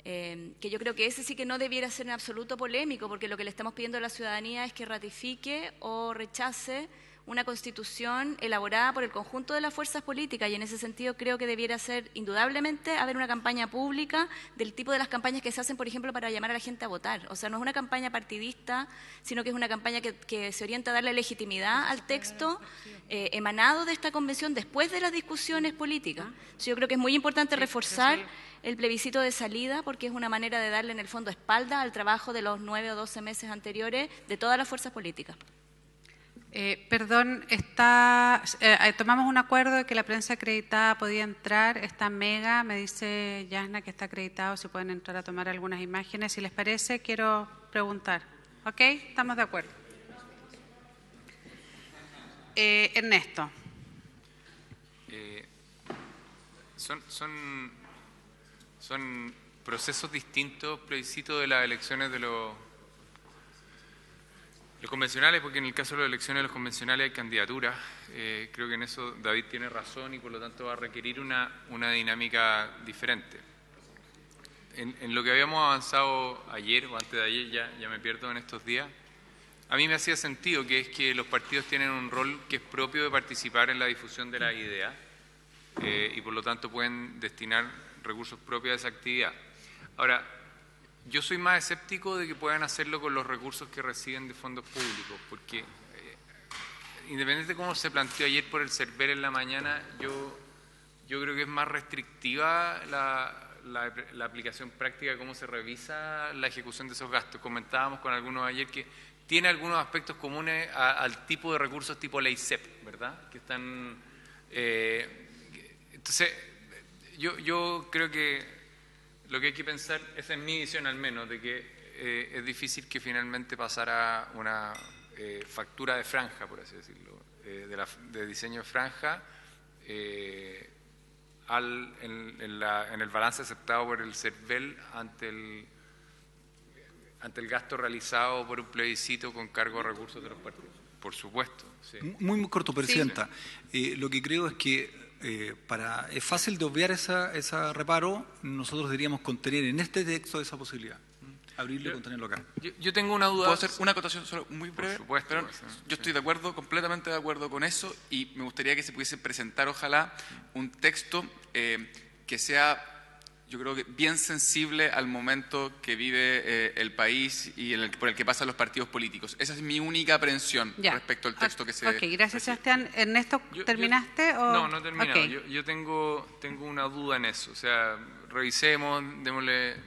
[SPEAKER 13] Que yo creo que ese sí que no debiera ser en absoluto polémico, porque lo que le estamos pidiendo a la ciudadanía es que ratifique o rechace una constitución elaborada por el conjunto de las fuerzas políticas, y en ese sentido creo que debiera ser indudablemente haber una campaña pública del tipo de las campañas que se hacen, por ejemplo, para llamar a la gente a votar. O sea, no es una campaña partidista, sino que es una campaña que se orienta a darle legitimidad al texto emanado de esta convención después de las discusiones políticas. Yo creo que es muy importante reforzar el plebiscito de salida, porque es una manera de darle en el fondo espalda al trabajo de los 9 o 12 meses anteriores de todas las fuerzas políticas.
[SPEAKER 1] Perdón, tomamos un acuerdo de que la prensa acreditada podía entrar, está Mega, me dice Yasna que está acreditado, si pueden entrar a tomar algunas imágenes. Si les parece, quiero preguntar. ¿Ok? Estamos de acuerdo. Ernesto.
[SPEAKER 11] Son procesos distintos, plebiscito de las elecciones de los convencionales, porque en el caso de las elecciones de los convencionales hay candidaturas. Creo que en eso David tiene razón y por lo tanto va a requerir una dinámica diferente. En lo que habíamos avanzado ayer o antes de ayer, ya me pierdo en estos días, a mí me hacía sentido que es que los partidos tienen un rol que es propio de participar en la difusión de las ideas y por lo tanto pueden destinar recursos propios a esa actividad. Ahora, yo soy más escéptico de que puedan hacerlo con los recursos que reciben de fondos públicos, porque independientemente de cómo se planteó ayer por el CERVEL en la mañana, yo creo que es más restrictiva la aplicación práctica de cómo se revisa la ejecución de esos gastos. Comentábamos con algunos ayer que tiene algunos aspectos comunes al tipo de recursos tipo ley CEP, ¿verdad? Que están... entonces, yo creo que lo que hay que pensar, esa es mi visión al menos, de que es difícil que finalmente pasara una factura de franja, por así decirlo, de diseño de franja en el balance aceptado por el CERVEL ante el gasto realizado por un plebiscito con cargo a recursos de los partidos. Por supuesto. Sí.
[SPEAKER 12] Muy corto, Presidenta. Sí. Lo que creo es que es fácil de obviar ese reparo. Nosotros deberíamos contener en este texto esa posibilidad, abrirlo y contenerlo acá.
[SPEAKER 11] Yo tengo una duda.
[SPEAKER 14] ¿Puedo hacer una acotación solo muy breve?
[SPEAKER 11] Por supuesto.
[SPEAKER 14] Pero yo estoy de acuerdo, completamente de acuerdo con eso, y me gustaría que se pudiese presentar, ojalá, un texto que sea, yo creo que bien sensible al momento que vive el país y por el que pasan los partidos políticos. Esa es mi única aprehensión respecto al texto que se...
[SPEAKER 1] Ok, gracias, Sebastián. Ernesto, ¿terminaste?
[SPEAKER 11] No he terminado. Okay. Yo tengo una duda en eso. O sea, revisemos, démosle...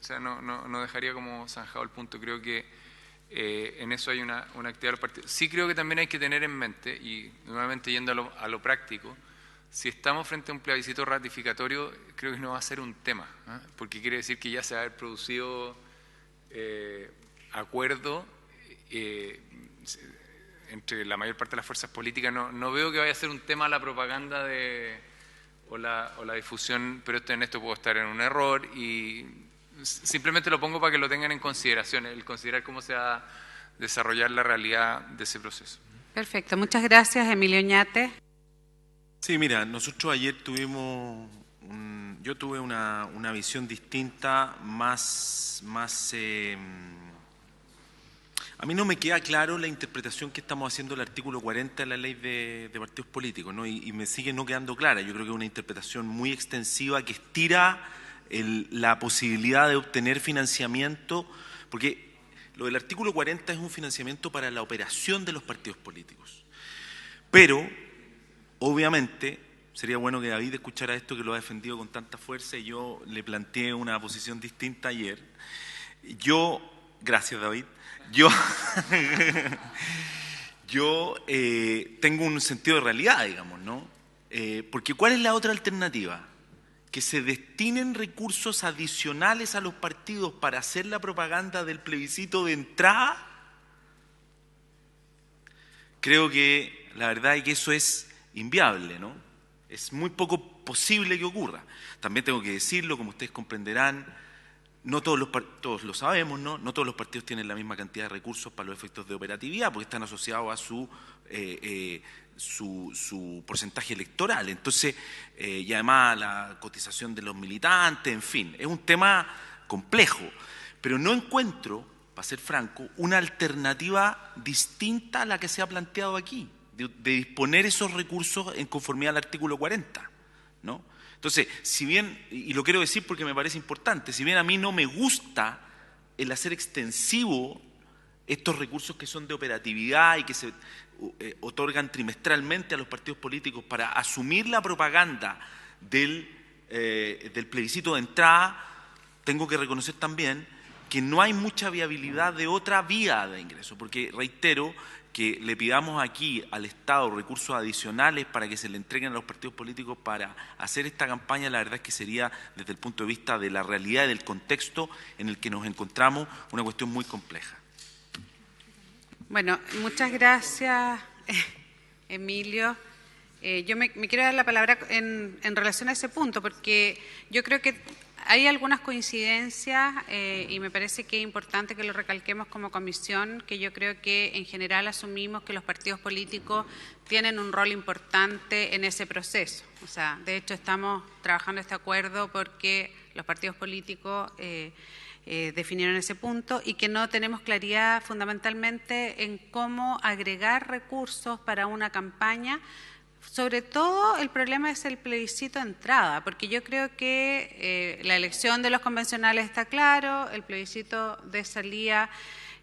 [SPEAKER 11] O sea, no dejaría como zanjado el punto. Creo que en eso hay una actividad de los partidos. Sí creo que también hay que tener en mente, y nuevamente yendo a lo práctico, si estamos frente a un plebiscito ratificatorio, creo que no va a ser un tema, ¿eh? Porque quiere decir que ya se va a haber producido acuerdo entre la mayor parte de las fuerzas políticas. No veo que vaya a ser un tema la propaganda o la difusión, pero en esto puedo estar en un error y simplemente lo pongo para que lo tengan en consideración, el considerar cómo se va a desarrollar la realidad de ese proceso.
[SPEAKER 1] Perfecto, muchas gracias, Emilio Oñate.
[SPEAKER 7] Sí, mira, nosotros ayer yo tuve una visión distinta, a mí no me queda claro la interpretación que estamos haciendo del artículo 40 de la ley de partidos políticos, ¿no? Y me sigue no quedando clara. Yo creo que es una interpretación muy extensiva que estira la posibilidad de obtener financiamiento, porque lo del artículo 40 es un financiamiento para la operación de los partidos políticos. Pero, obviamente, sería bueno que David escuchara esto, que lo ha defendido con tanta fuerza, y yo le planteé una posición distinta ayer. Gracias, David. Yo tengo un sentido de realidad, digamos, ¿no? Porque ¿cuál es la otra alternativa? Que se destinen recursos adicionales a los partidos para hacer la propaganda del plebiscito de entrada. Creo que la verdad es que eso es inviable, ¿no? Es muy poco posible que ocurra. También tengo que decirlo, como ustedes comprenderán, no todos lo sabemos, ¿no? No todos los partidos tienen la misma cantidad de recursos para los efectos de operatividad, porque están asociados a su porcentaje electoral. Entonces, y además la cotización de los militantes, en fin, es un tema complejo. Pero no encuentro, para ser franco, una alternativa distinta a la que se ha planteado aquí, de disponer esos recursos en conformidad al artículo 40, ¿no? Entonces, si bien, y lo quiero decir porque me parece importante, si bien a mí no me gusta el hacer extensivo estos recursos que son de operatividad y que se otorgan trimestralmente a los partidos políticos para asumir la propaganda del plebiscito de entrada, tengo que reconocer también que no hay mucha viabilidad de otra vía de ingreso, porque reitero que le pidamos aquí al Estado recursos adicionales para que se le entreguen a los partidos políticos para hacer esta campaña, la verdad es que sería, desde el punto de vista de la realidad y del contexto en el que nos encontramos, una cuestión muy compleja.
[SPEAKER 1] Bueno, muchas gracias, Emilio. Yo me quiero dar la palabra en relación a ese punto, porque yo creo que hay algunas coincidencias y me parece que es importante que lo recalquemos como comisión, que yo creo que en general asumimos que los partidos políticos tienen un rol importante en ese proceso. O sea, de hecho estamos trabajando este acuerdo porque los partidos políticos definieron ese punto y que no tenemos claridad fundamentalmente en cómo agregar recursos para una campaña. Sobre todo el problema es el plebiscito de entrada, porque yo creo que la elección de los convencionales está claro, el plebiscito de salida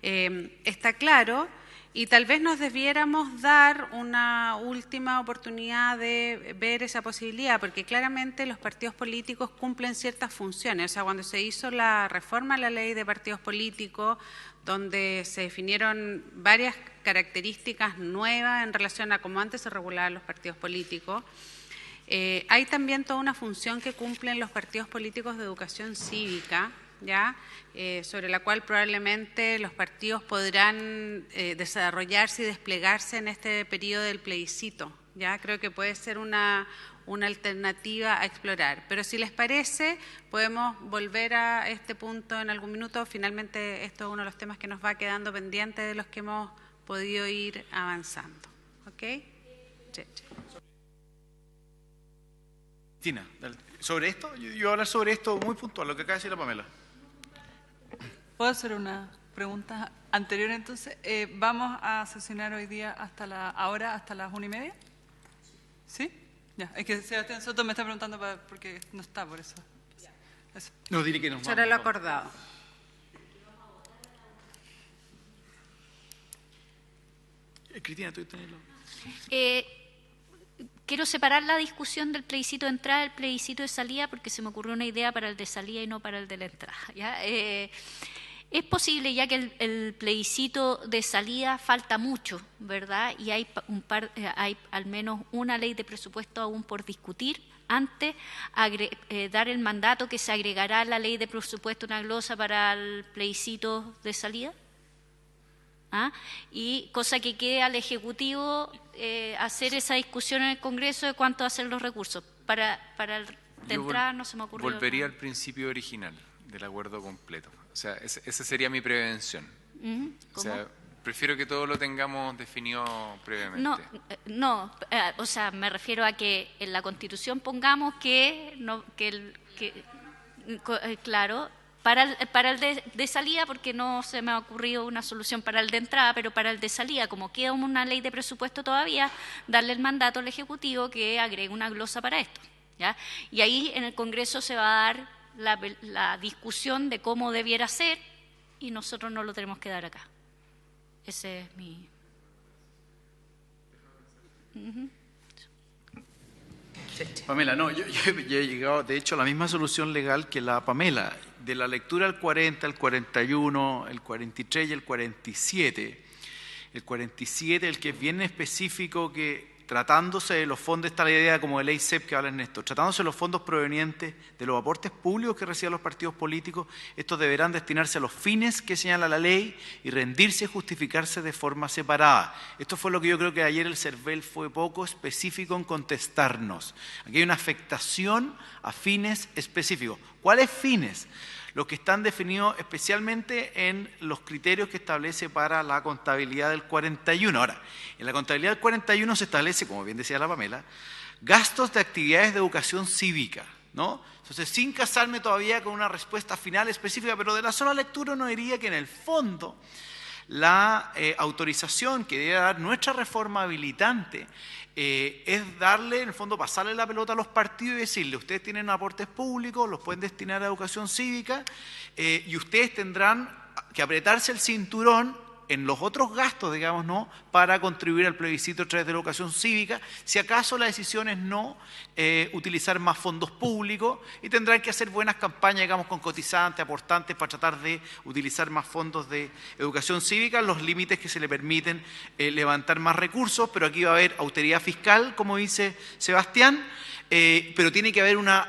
[SPEAKER 1] está claro, y tal vez nos debiéramos dar una última oportunidad de ver esa posibilidad, porque claramente los partidos políticos cumplen ciertas funciones. O sea, cuando se hizo la reforma a la ley de partidos políticos, donde se definieron varias características nuevas en relación a cómo antes se regulaban los partidos políticos, hay también toda una función que cumplen los partidos políticos de educación cívica, ¿ya? Sobre la cual probablemente los partidos podrán desarrollarse y desplegarse en este periodo del plebiscito. ¿Ya? Creo que puede ser una alternativa a explorar. Pero si les parece, podemos volver a este punto en algún minuto. Finalmente, esto es uno de los temas que nos va quedando pendiente de los que hemos podido ir avanzando. ¿Ok? Sí.
[SPEAKER 8] Tina, sobre esto, yo voy a hablar sobre esto muy puntual, lo que acaba de decir la Pamela.
[SPEAKER 2] ¿Puedo hacer una pregunta anterior entonces? ¿Vamos a sesionar hoy día hasta las 1:30? ¿Sí? Ya, es que Sebastián Soto me está preguntando porque no está, por eso. Eso.
[SPEAKER 8] No, dile que nos vamos.
[SPEAKER 1] Será lo acordado.
[SPEAKER 8] Cristina, ¿tú tenés
[SPEAKER 6] Quiero separar la discusión del plebiscito de entrada del plebiscito de salida porque se me ocurrió una idea para el de salida y no para el de la entrada. ¿Ya? Es posible, ya que el plebiscito de salida falta mucho, ¿verdad? Y hay al menos una ley de presupuesto aún por discutir. Antes, dar el mandato que se agregará a la ley de presupuesto una glosa para el plebiscito de salida. ¿Ah? Y cosa que quede al Ejecutivo hacer esa discusión en el Congreso de cuánto hacen los recursos. Para el de entrada no se me ocurrió.
[SPEAKER 11] Volvería al principio original del acuerdo completo. O sea, esa sería mi prevención.
[SPEAKER 6] ¿Cómo?
[SPEAKER 11] O sea, Prefiero que todo lo tengamos definido previamente.
[SPEAKER 6] O sea, me refiero a que en la Constitución pongamos claro, para el de salida, porque no se me ha ocurrido una solución para el de entrada, pero para el de salida, como queda una ley de presupuesto todavía, darle el mandato al Ejecutivo que agregue una glosa para esto, ¿ya? Y ahí en el Congreso se va a dar la discusión de cómo debiera ser, y nosotros no lo tenemos que dar acá. Ese es mi...
[SPEAKER 8] Pamela, no, yo he llegado, de hecho, a la misma solución legal que la Pamela, de la lectura al 40, el 41, el 43 y el 47. El 47, el que es bien específico, que tratándose de los fondos, está la idea como de ley CEP que habla en esto, tratándose de los fondos provenientes de los aportes públicos que reciban los partidos políticos, estos deberán destinarse a los fines que señala la ley y rendirse y justificarse de forma separada. Esto fue lo que yo creo que ayer el CERVEL fue poco específico en contestarnos. Aquí hay una afectación a fines específicos. ¿Cuáles fines? Los que están definidos especialmente en los criterios que establece para la contabilidad del 41. Ahora, en la contabilidad del 41 se establece, como bien decía la Pamela, gastos de actividades de educación cívica, ¿no? Entonces, sin casarme todavía con una respuesta final específica, pero de la sola lectura uno diría que en el fondo la autorización que debe dar nuestra reforma habilitante es darle, en el fondo, pasarle la pelota a los partidos y decirle, ustedes tienen aportes públicos, los pueden destinar a educación cívica y ustedes tendrán que apretarse el cinturón en los otros gastos, digamos, ¿no?, para contribuir al plebiscito a través de la educación cívica, si acaso la decisión es no utilizar más fondos públicos, y tendrán que hacer buenas campañas, digamos, con cotizantes, aportantes, para tratar de utilizar más fondos de educación cívica, los límites que se le permiten levantar más recursos, pero aquí va a haber austeridad fiscal, como dice Sebastián, pero tiene que haber una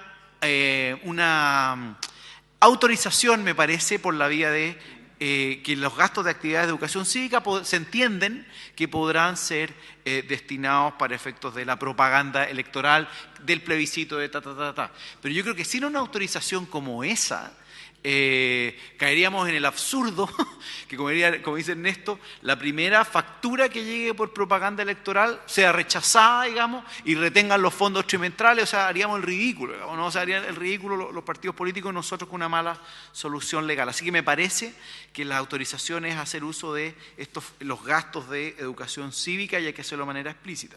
[SPEAKER 8] autorización, me parece, por la vía de que los gastos de actividades de educación cívica se entienden que podrán ser destinados para efectos de la propaganda electoral, del plebiscito, de Pero yo creo que sin una autorización como esa, caeríamos en el absurdo, que como dice Ernesto, la primera factura que llegue por propaganda electoral sea rechazada, digamos, y retengan los fondos trimestrales, o sea, haríamos el ridículo, digamos, ¿no? O sea, harían el ridículo los partidos políticos, nosotros con una mala solución legal. Así que me parece que la autorización es hacer uso de los gastos de educación cívica y hay que hacerlo de manera explícita.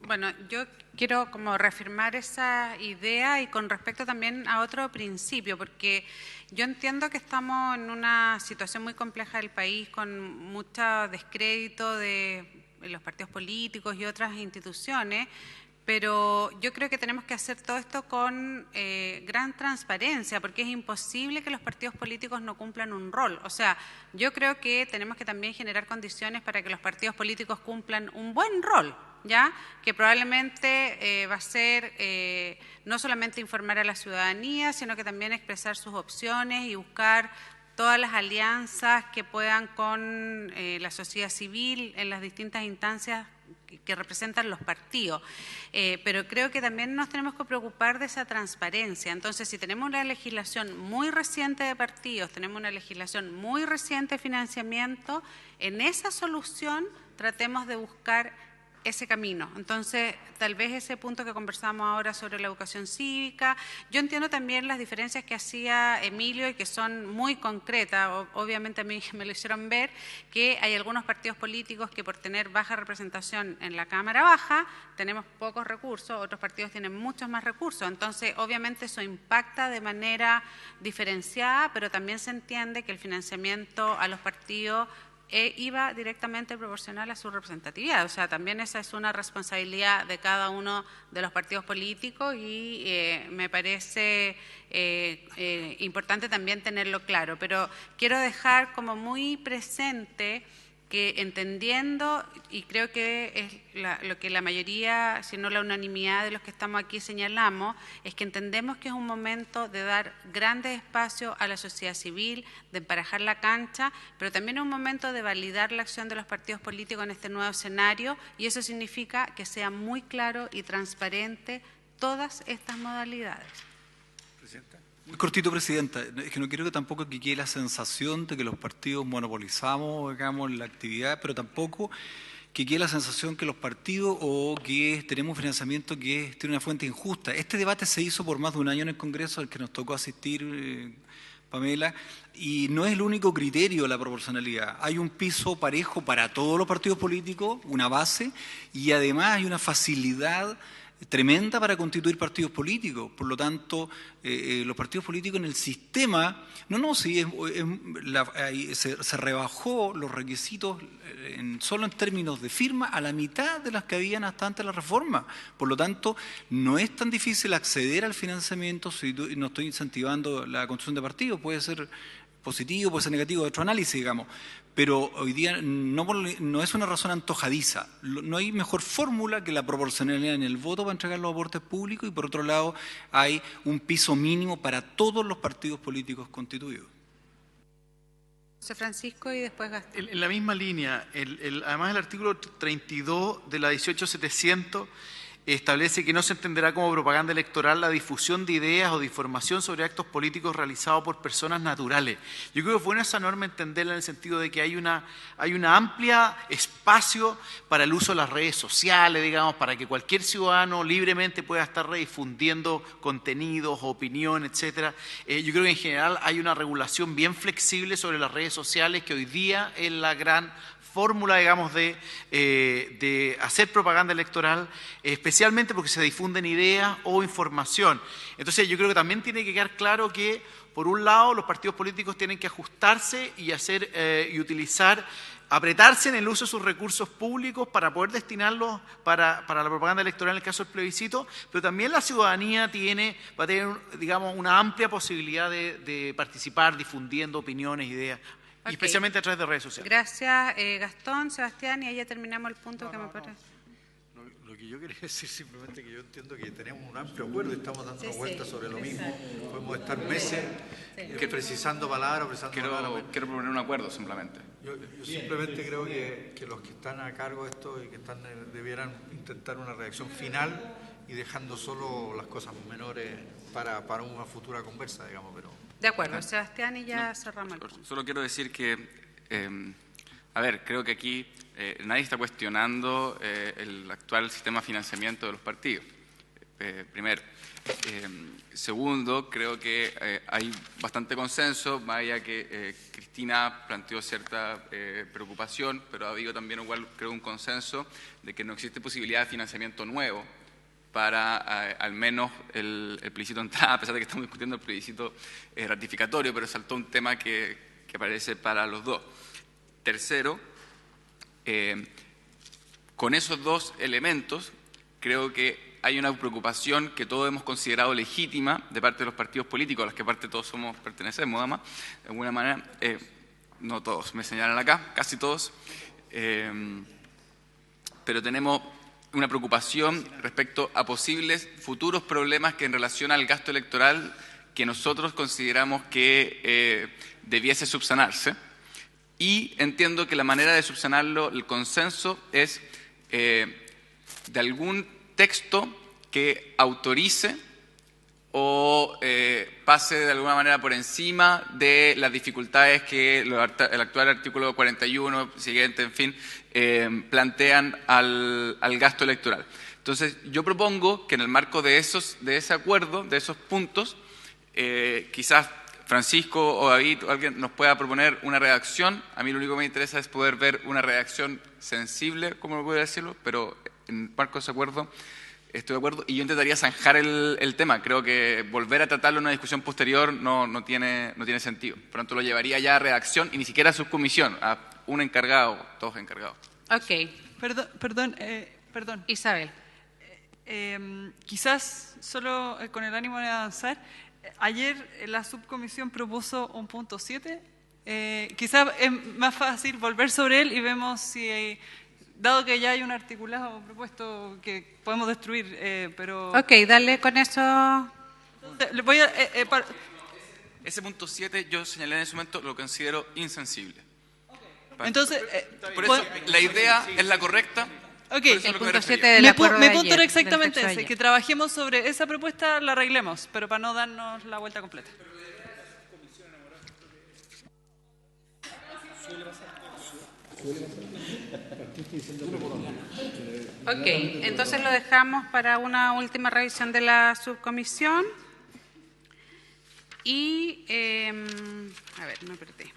[SPEAKER 1] Bueno, yo quiero como reafirmar esa idea y con respecto también a otro principio, porque yo entiendo que estamos en una situación muy compleja del país con mucho descrédito de los partidos políticos y otras instituciones, pero yo creo que tenemos que hacer todo esto con gran transparencia, porque es imposible que los partidos políticos no cumplan un rol. O sea, yo creo que tenemos que también generar condiciones para que los partidos políticos cumplan un buen rol, ¿ya? Que probablemente va a ser no solamente informar a la ciudadanía, sino que también expresar sus opciones y buscar todas las alianzas que puedan con la sociedad civil en las distintas instancias que representan los partidos. Pero creo que también nos tenemos que preocupar de esa transparencia. Entonces, si tenemos una legislación muy reciente de partidos, tenemos una legislación muy reciente de financiamiento, en esa solución tratemos de buscar ese camino. Entonces, tal vez ese punto que conversamos ahora sobre la educación cívica, yo entiendo también las diferencias que hacía Emilio y que son muy concretas, obviamente a mí me lo hicieron ver, que hay algunos partidos políticos que por tener baja representación en la Cámara Baja, tenemos pocos recursos, otros partidos tienen muchos más recursos, entonces obviamente eso impacta de manera diferenciada, pero también se entiende que el financiamiento a los partidos iba directamente proporcional a su representatividad. O sea, también esa es una responsabilidad de cada uno de los partidos políticos y me parece importante también tenerlo claro. Pero quiero dejar como muy presente que entendiendo, y creo que es lo que la mayoría, si no la unanimidad de los que estamos aquí señalamos, es que entendemos que es un momento de dar grandes espacios a la sociedad civil, de emparejar la cancha, pero también es un momento de validar la acción de los partidos políticos en este nuevo escenario, y eso significa que sea muy claro y transparente todas estas modalidades.
[SPEAKER 3] Presidenta.
[SPEAKER 12] Muy cortito, Presidenta. Es que no quiero que tampoco que quede la sensación de que los partidos monopolizamos, digamos, la actividad, pero tampoco que quede la sensación que los partidos o que tenemos financiamiento que tiene una fuente injusta. Este debate se hizo por más de un año en el Congreso, al que nos tocó asistir, Pamela, y no es el único criterio la proporcionalidad. Hay un piso parejo para todos los partidos políticos, una base, y además hay una facilidad tremenda para constituir partidos políticos. Por lo tanto, los partidos políticos en el sistema, se rebajó los requisitos solo en términos de firma a la mitad de las que habían hasta antes de la reforma. Por lo tanto, no es tan difícil acceder al financiamiento si no estoy incentivando la construcción de partidos. Puede ser positivo, puede ser negativo, otro análisis, digamos. Pero hoy día no es una razón antojadiza. No hay mejor fórmula que la proporcionalidad en el voto para entregar los aportes públicos y, por otro lado, hay un piso mínimo para todos los partidos políticos constituidos.
[SPEAKER 1] José Francisco y después Gastón.
[SPEAKER 8] En la misma línea, además el artículo 32 de la 18700 establece que no se entenderá como propaganda electoral la difusión de ideas o de información sobre actos políticos realizados por personas naturales. Yo creo que fue esa norma entenderla en el sentido de que hay una amplia espacio para el uso de las redes sociales, digamos, para que cualquier ciudadano libremente pueda estar redifundiendo contenidos, opinión, etcétera. Yo creo que en general hay una regulación bien flexible sobre las redes sociales que hoy día es la gran fórmula, digamos, de hacer propaganda electoral, especialmente porque se difunden ideas o información. Entonces, yo creo que también tiene que quedar claro que, por un lado, los partidos políticos tienen que ajustarse y apretarse en el uso de sus recursos públicos para poder destinarlos para la propaganda electoral en el caso del plebiscito, pero también la ciudadanía va a tener, digamos, una amplia posibilidad de participar difundiendo opiniones, ideas,
[SPEAKER 1] Okay.
[SPEAKER 8] Especialmente a través de redes sociales.
[SPEAKER 1] Gracias, Gastón, Sebastián, y ahí ya terminamos el punto que me parece.
[SPEAKER 3] Lo que yo quería decir simplemente que yo entiendo que tenemos un amplio acuerdo y estamos dando vueltas sobre lo mismo. Podemos estar meses precisando palabras,
[SPEAKER 4] Quiero proponer un acuerdo simplemente.
[SPEAKER 3] Yo simplemente creo que los que están a cargo de esto y que debieran intentar una reacción final y dejando solo las cosas menores para una futura conversa, digamos, pero...
[SPEAKER 1] De acuerdo, Sebastián, y ya cerramos el punto.
[SPEAKER 4] Solo quiero decir que, creo que aquí nadie está cuestionando el actual sistema de financiamiento de los partidos, primero. Segundo, creo que hay bastante consenso, más allá que Cristina planteó cierta preocupación, pero ha habido también igual, creo, un consenso de que no existe posibilidad de financiamiento nuevo para al menos el plebiscito de entrada, a pesar de que estamos discutiendo el plebiscito ratificatorio, pero saltó un tema que aparece para los dos. Tercero, con esos dos elementos, creo que hay una preocupación que todos hemos considerado legítima de parte de los partidos políticos, a los que parte todos pertenecemos, además, de alguna manera, no todos, me señalan acá, casi todos, pero tenemos una preocupación respecto a posibles futuros problemas que en relación al gasto electoral que nosotros consideramos que debiese subsanarse. Y entiendo que la manera de subsanarlo, el consenso, es de algún texto que autorice o pase de alguna manera por encima de las dificultades que el actual artículo 41, siguiente, en fin, plantean al gasto electoral. Entonces, yo propongo que en el marco de ese acuerdo, de esos puntos, quizás Francisco o David o alguien nos pueda proponer una redacción. A mí lo único que me interesa es poder ver una redacción sensible, como lo puedo decirlo, pero en el marco de ese acuerdo estoy de acuerdo, y yo intentaría zanjar el tema. Creo que volver a tratarlo en una discusión posterior no tiene sentido. Por lo tanto, lo llevaría ya a redacción y ni siquiera a subcomisión, a un encargado, todos encargados.
[SPEAKER 1] Ok.
[SPEAKER 2] Perdón.
[SPEAKER 1] Isabel.
[SPEAKER 2] Quizás solo con el ánimo de avanzar, ayer la subcomisión propuso un punto 7. Quizás es más fácil volver sobre él y vemos si... Dado que ya hay un articulado propuesto que podemos destruir, pero...
[SPEAKER 1] Ok, dale con eso...
[SPEAKER 4] Ese punto 7 yo señalé en ese momento, lo considero insensible.
[SPEAKER 2] Entonces...
[SPEAKER 4] por eso, la idea es la correcta,
[SPEAKER 2] Ok,
[SPEAKER 1] El punto 7 del acuerdo
[SPEAKER 2] mi
[SPEAKER 1] de
[SPEAKER 2] punto
[SPEAKER 1] ayer,
[SPEAKER 2] era exactamente
[SPEAKER 1] del texto de
[SPEAKER 2] ese,
[SPEAKER 1] ayer.
[SPEAKER 2] que trabajemos sobre esa propuesta, la arreglemos, pero para no darnos la vuelta completa.
[SPEAKER 1] Ok, entonces lo dejamos para una última revisión de la subcomisión. Y, a ver, me perdí.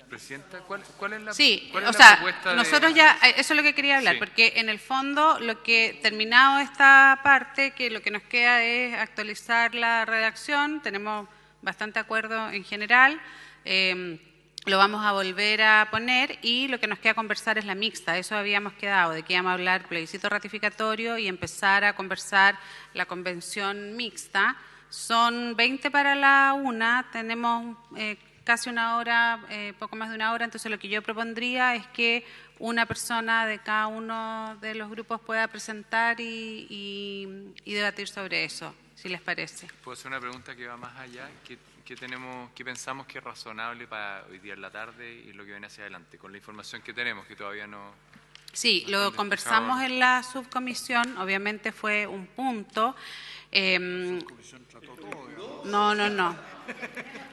[SPEAKER 11] Presidenta, ¿cuál es la,
[SPEAKER 1] Sí,
[SPEAKER 11] cuál
[SPEAKER 1] o
[SPEAKER 11] es la
[SPEAKER 1] sea,
[SPEAKER 11] propuesta
[SPEAKER 1] nosotros ya, eso es lo que quería hablar,
[SPEAKER 11] Sí.
[SPEAKER 1] porque en el fondo lo que, terminado esta parte, que lo que nos queda es actualizar la redacción, tenemos bastante acuerdo en general, lo vamos a volver a poner y lo que nos queda conversar es la mixta, eso habíamos quedado, de que íbamos a hablar plebiscito ratificatorio y empezar a conversar la convención mixta. Son 20 para la una, tenemos casi una hora, poco más de una hora, entonces lo que yo propondría es que una persona de cada uno de los grupos pueda presentar y debatir sobre eso, si les parece.
[SPEAKER 11] ¿Puedo hacer una pregunta que va más allá? ¿Qué pensamos que es razonable para hoy día en la tarde y lo que viene hacia adelante? Con la información que tenemos, que todavía no...
[SPEAKER 1] Sí, lo conversamos en la subcomisión, obviamente fue un punto. No.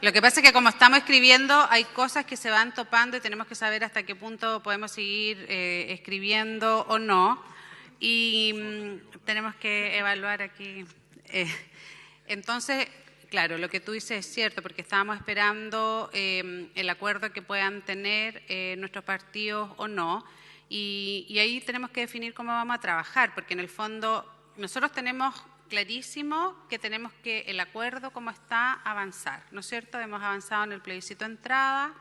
[SPEAKER 1] Lo que pasa es que como estamos escribiendo, hay cosas que se van topando y tenemos que saber hasta qué punto podemos seguir escribiendo o no. Y tenemos que evaluar aquí. Entonces, claro, lo que tú dices es cierto, porque estábamos esperando el acuerdo que puedan tener nuestros partidos o no. Y ahí tenemos que definir cómo vamos a trabajar, porque en el fondo nosotros tenemos clarísimo que tenemos que el acuerdo como está avanzar, ¿no es cierto? Hemos avanzado en el plebiscito de entrada,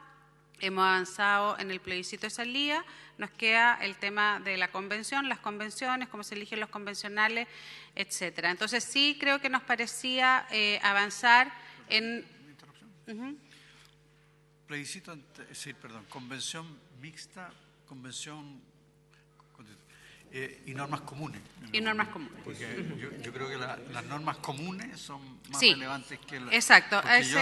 [SPEAKER 1] hemos avanzado en el plebiscito de salida, nos queda el tema de la convención, las convenciones, cómo se eligen los convencionales, etcétera. Entonces sí creo que nos parecía avanzar en...
[SPEAKER 3] Plebiscito, sí, perdón, convención mixta, convención y normas comunes.
[SPEAKER 1] Y normas comunes.
[SPEAKER 3] Porque yo creo que las normas comunes son más
[SPEAKER 1] Sí,
[SPEAKER 3] relevantes que las...
[SPEAKER 1] exacto.
[SPEAKER 3] Porque yo,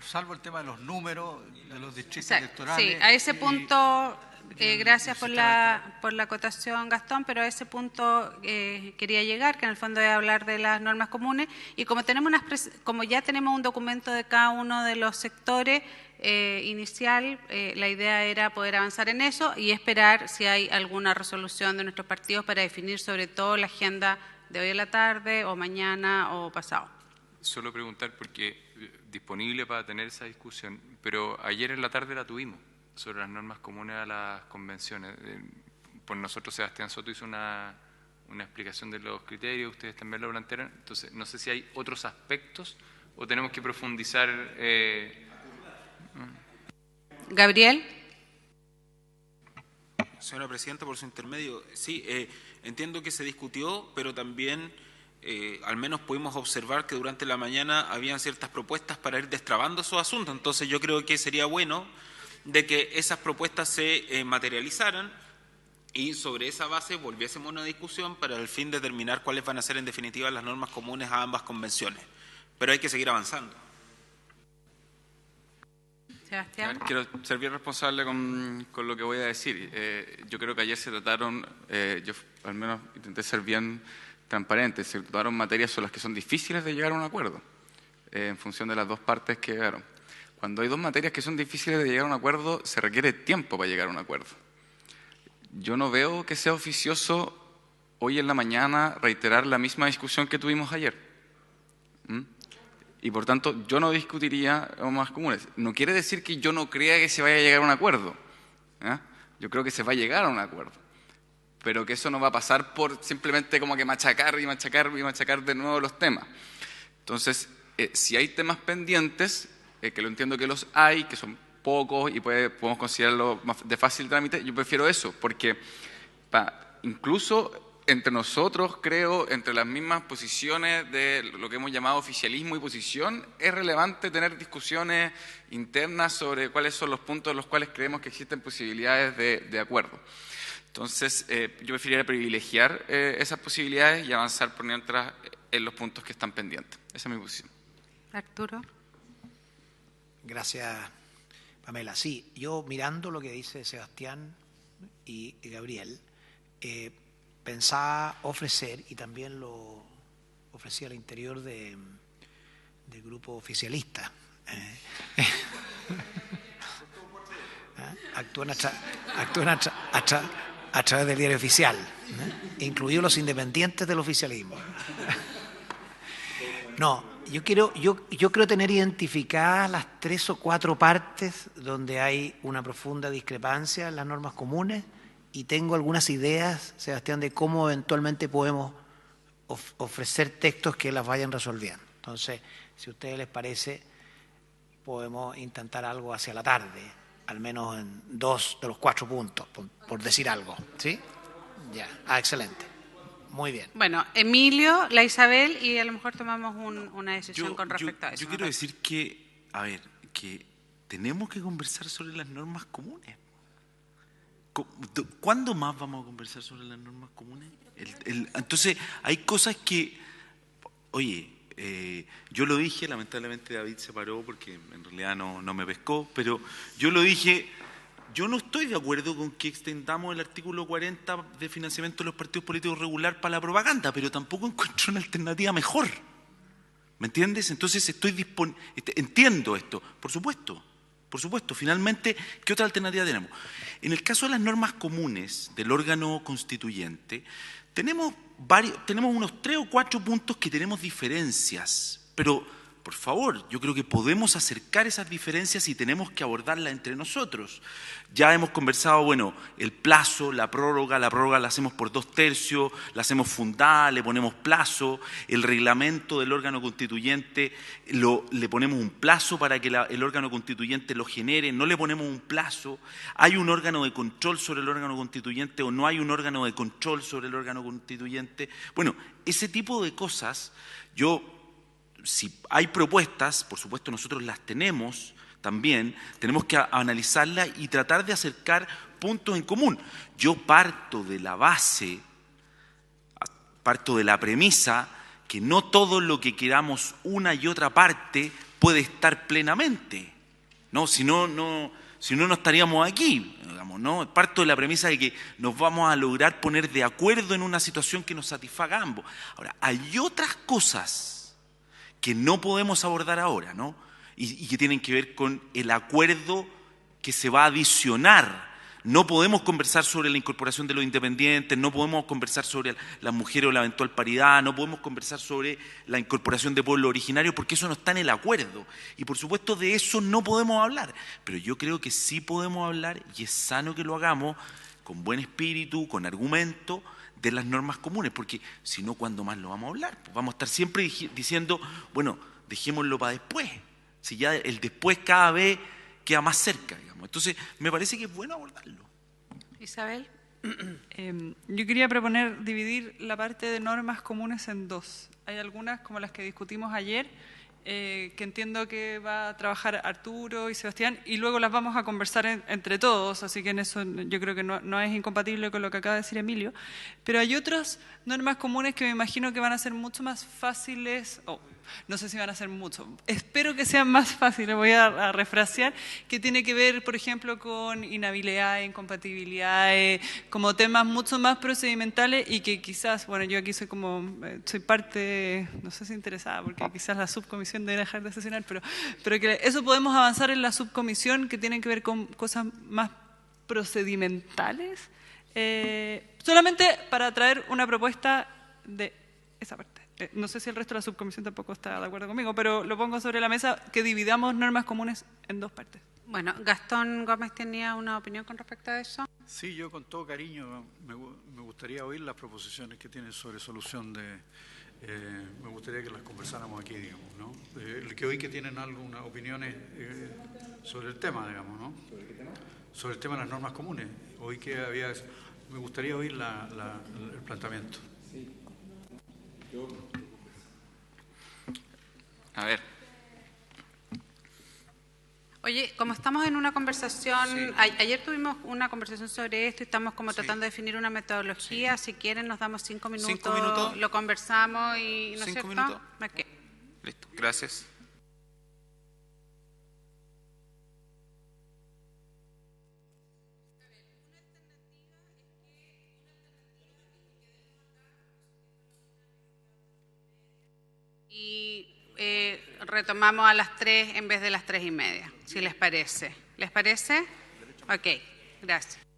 [SPEAKER 3] salvo el tema de los números, de los distritos electorales...
[SPEAKER 1] Sí, a ese punto, gracias por la acotación, Gastón, pero a ese punto quería llegar, que en el fondo es hablar de las normas comunes, y como como ya tenemos un documento de cada uno de los sectores inicial, la idea era poder avanzar en eso y esperar si hay alguna resolución de nuestros partidos para definir sobre todo la agenda de hoy a la tarde o mañana o pasado.
[SPEAKER 11] Solo preguntar porque disponible para tener esa discusión, pero ayer en la tarde la tuvimos sobre las normas comunes a las convenciones. Por nosotros Sebastián Soto hizo una explicación de los criterios, ustedes también lo plantearon, entonces no sé si hay otros aspectos o tenemos que profundizar...
[SPEAKER 1] Gabriel.
[SPEAKER 5] Señora Presidenta, por su intermedio, sí, entiendo que se discutió, pero también al menos pudimos observar que durante la mañana habían ciertas propuestas para ir destrabando esos asuntos, entonces yo creo que sería bueno de que esas propuestas se materializaran y sobre esa base volviésemos a una discusión para el fin de determinar cuáles van a ser en definitiva las normas comunes a ambas convenciones, pero hay que seguir avanzando.
[SPEAKER 1] Sebastián.
[SPEAKER 4] Quiero ser bien responsable con lo que voy a decir. Yo creo que ayer se trataron, yo al menos intenté ser bien transparente, se trataron materias sobre las que son difíciles de llegar a un acuerdo, en función de las dos partes que llegaron. Cuando hay dos materias que son difíciles de llegar a un acuerdo, se requiere tiempo para llegar a un acuerdo. Yo no veo que sea oficioso hoy en la mañana reiterar la misma discusión que tuvimos ayer. Y por tanto, yo no discutiría normas comunes. No quiere decir que yo no crea que se vaya a llegar a un acuerdo. Yo creo que se va a llegar a un acuerdo. Pero que eso no va a pasar por simplemente como que machacar y machacar y machacar de nuevo los temas. Entonces, si hay temas pendientes, que lo entiendo que los hay, que son pocos y podemos considerarlo de fácil trámite, yo prefiero eso, porque incluso entre nosotros, creo, entre las mismas posiciones de lo que hemos llamado oficialismo y posición, es relevante tener discusiones internas sobre cuáles son los puntos en los cuales creemos que existen posibilidades de acuerdo. Entonces, yo preferiría privilegiar esas posibilidades y avanzar por mientras en los puntos que están pendientes. Esa es mi posición.
[SPEAKER 1] Arturo.
[SPEAKER 9] Gracias, Pamela, sí, yo mirando lo que dice Sebastián y Gabriel, pensaba ofrecer, y también lo ofrecí al interior del grupo oficialista, actúan a través del diario oficial, incluidos los independientes del oficialismo. No, yo creo tener identificadas las 3 o 4 partes donde hay una profunda discrepancia en las normas comunes, y tengo algunas ideas, Sebastián, de cómo eventualmente podemos ofrecer textos que las vayan resolviendo. Entonces, si a ustedes les parece, podemos intentar algo hacia la tarde, al menos en 2 de los 4 puntos, por decir algo. ¿Sí? Ya. Excelente. Muy bien.
[SPEAKER 1] Bueno, Emilio, la Isabel, y a lo mejor tomamos una decisión con respecto a eso.
[SPEAKER 7] Yo quiero decir que, que tenemos que conversar sobre las normas comunes. ¿Cuándo más vamos a conversar sobre las normas comunes? Entonces, hay cosas que, oye, yo lo dije, lamentablemente David se paró porque en realidad no me pescó, pero yo lo dije, yo no estoy de acuerdo con que extendamos el artículo 40 de financiamiento de los partidos políticos regular para la propaganda, pero tampoco encuentro una alternativa mejor. ¿Me entiendes? Entonces entiendo esto, por supuesto. Finalmente, ¿qué otra alternativa tenemos? En el caso de las normas comunes del órgano constituyente, tenemos unos 3 o 4 puntos que tenemos diferencias, pero por favor, yo creo que podemos acercar esas diferencias y tenemos que abordarlas entre nosotros. Ya hemos conversado, bueno, el plazo, la prórroga la hacemos por 2/3, la hacemos fundada, le ponemos plazo, el reglamento del órgano constituyente le ponemos un plazo para que el órgano constituyente lo genere, no le ponemos un plazo, hay un órgano de control sobre el órgano constituyente o no hay un órgano de control sobre el órgano constituyente. Bueno, ese tipo de cosas, si hay propuestas, por supuesto nosotros las tenemos también, tenemos que analizarlas y tratar de acercar puntos en común. Yo parto de la base, parto de la premisa que no todo lo que queramos una y otra parte puede estar plenamente, ¿no? Si no estaríamos aquí, digamos, ¿no? Parto de la premisa de que nos vamos a lograr poner de acuerdo en una situación que nos satisfaga a ambos. Ahora, hay otras cosas que no podemos abordar ahora, ¿no? Y que tienen que ver con el acuerdo que se va a adicionar. No podemos conversar sobre la incorporación de los independientes, no podemos conversar sobre las mujeres o la eventual paridad, no podemos conversar sobre la incorporación de pueblos originarios, porque eso no está en el acuerdo. Y por supuesto de eso no podemos hablar. Pero yo creo que sí podemos hablar, y es sano que lo hagamos, con buen espíritu, con argumento, de las normas comunes, porque si no, ¿cuándo más lo vamos a hablar? Pues vamos a estar siempre diciendo, bueno, dejémoslo para después, si ya el después cada vez queda más cerca, digamos. Entonces, me parece que es bueno abordarlo.
[SPEAKER 1] Isabel.
[SPEAKER 2] Yo quería proponer dividir la parte de normas comunes en 2. Hay algunas, como las que discutimos ayer, que entiendo que va a trabajar Arturo y Sebastián, y luego las vamos a conversar entre todos, así que en eso yo creo que no es incompatible con lo que acaba de decir Emilio. Pero hay otras normas comunes que me imagino que van a ser mucho más fáciles, no sé si van a ser mucho, espero que sean más fáciles, voy a refrasear, que tiene que ver, por ejemplo, con inhabilidad, incompatibilidad, como temas mucho más procedimentales y que quizás, bueno, yo aquí soy parte, no sé si interesada, porque quizás la subcomisión debe dejar de sesionar, pero que eso podemos avanzar en la subcomisión, que tienen que ver con cosas más procedimentales, solamente para traer una propuesta de esa parte. No sé si el resto de la subcomisión tampoco está de acuerdo conmigo, pero lo pongo sobre la mesa, que dividamos normas comunes en 2 partes.
[SPEAKER 1] Bueno, Gastón Gómez tenía una opinión con respecto a eso.
[SPEAKER 3] Sí, yo con todo cariño me gustaría oír las proposiciones que tienen sobre solución me gustaría que las conversáramos aquí, digamos, ¿no? Que hoy que tienen algunas opiniones sobre el tema, digamos, ¿no? ¿Sobre qué tema? Sobre el tema de las normas comunes. Hoy que me gustaría oír el planteamiento. Sí.
[SPEAKER 4] A ver.
[SPEAKER 1] Oye, como estamos en una conversación, sí. Ayer tuvimos una conversación sobre esto y estamos como tratando de definir una metodología. Sí. Si quieren nos damos 5 minutos,
[SPEAKER 5] 5 minutos,
[SPEAKER 1] lo conversamos y ¿no es cierto?
[SPEAKER 5] 5 minutos.
[SPEAKER 1] ¿Qué?
[SPEAKER 5] Listo, gracias.
[SPEAKER 1] retomamos a las 3 en vez de las 3:30, si les parece. ¿Les parece? Ok, gracias.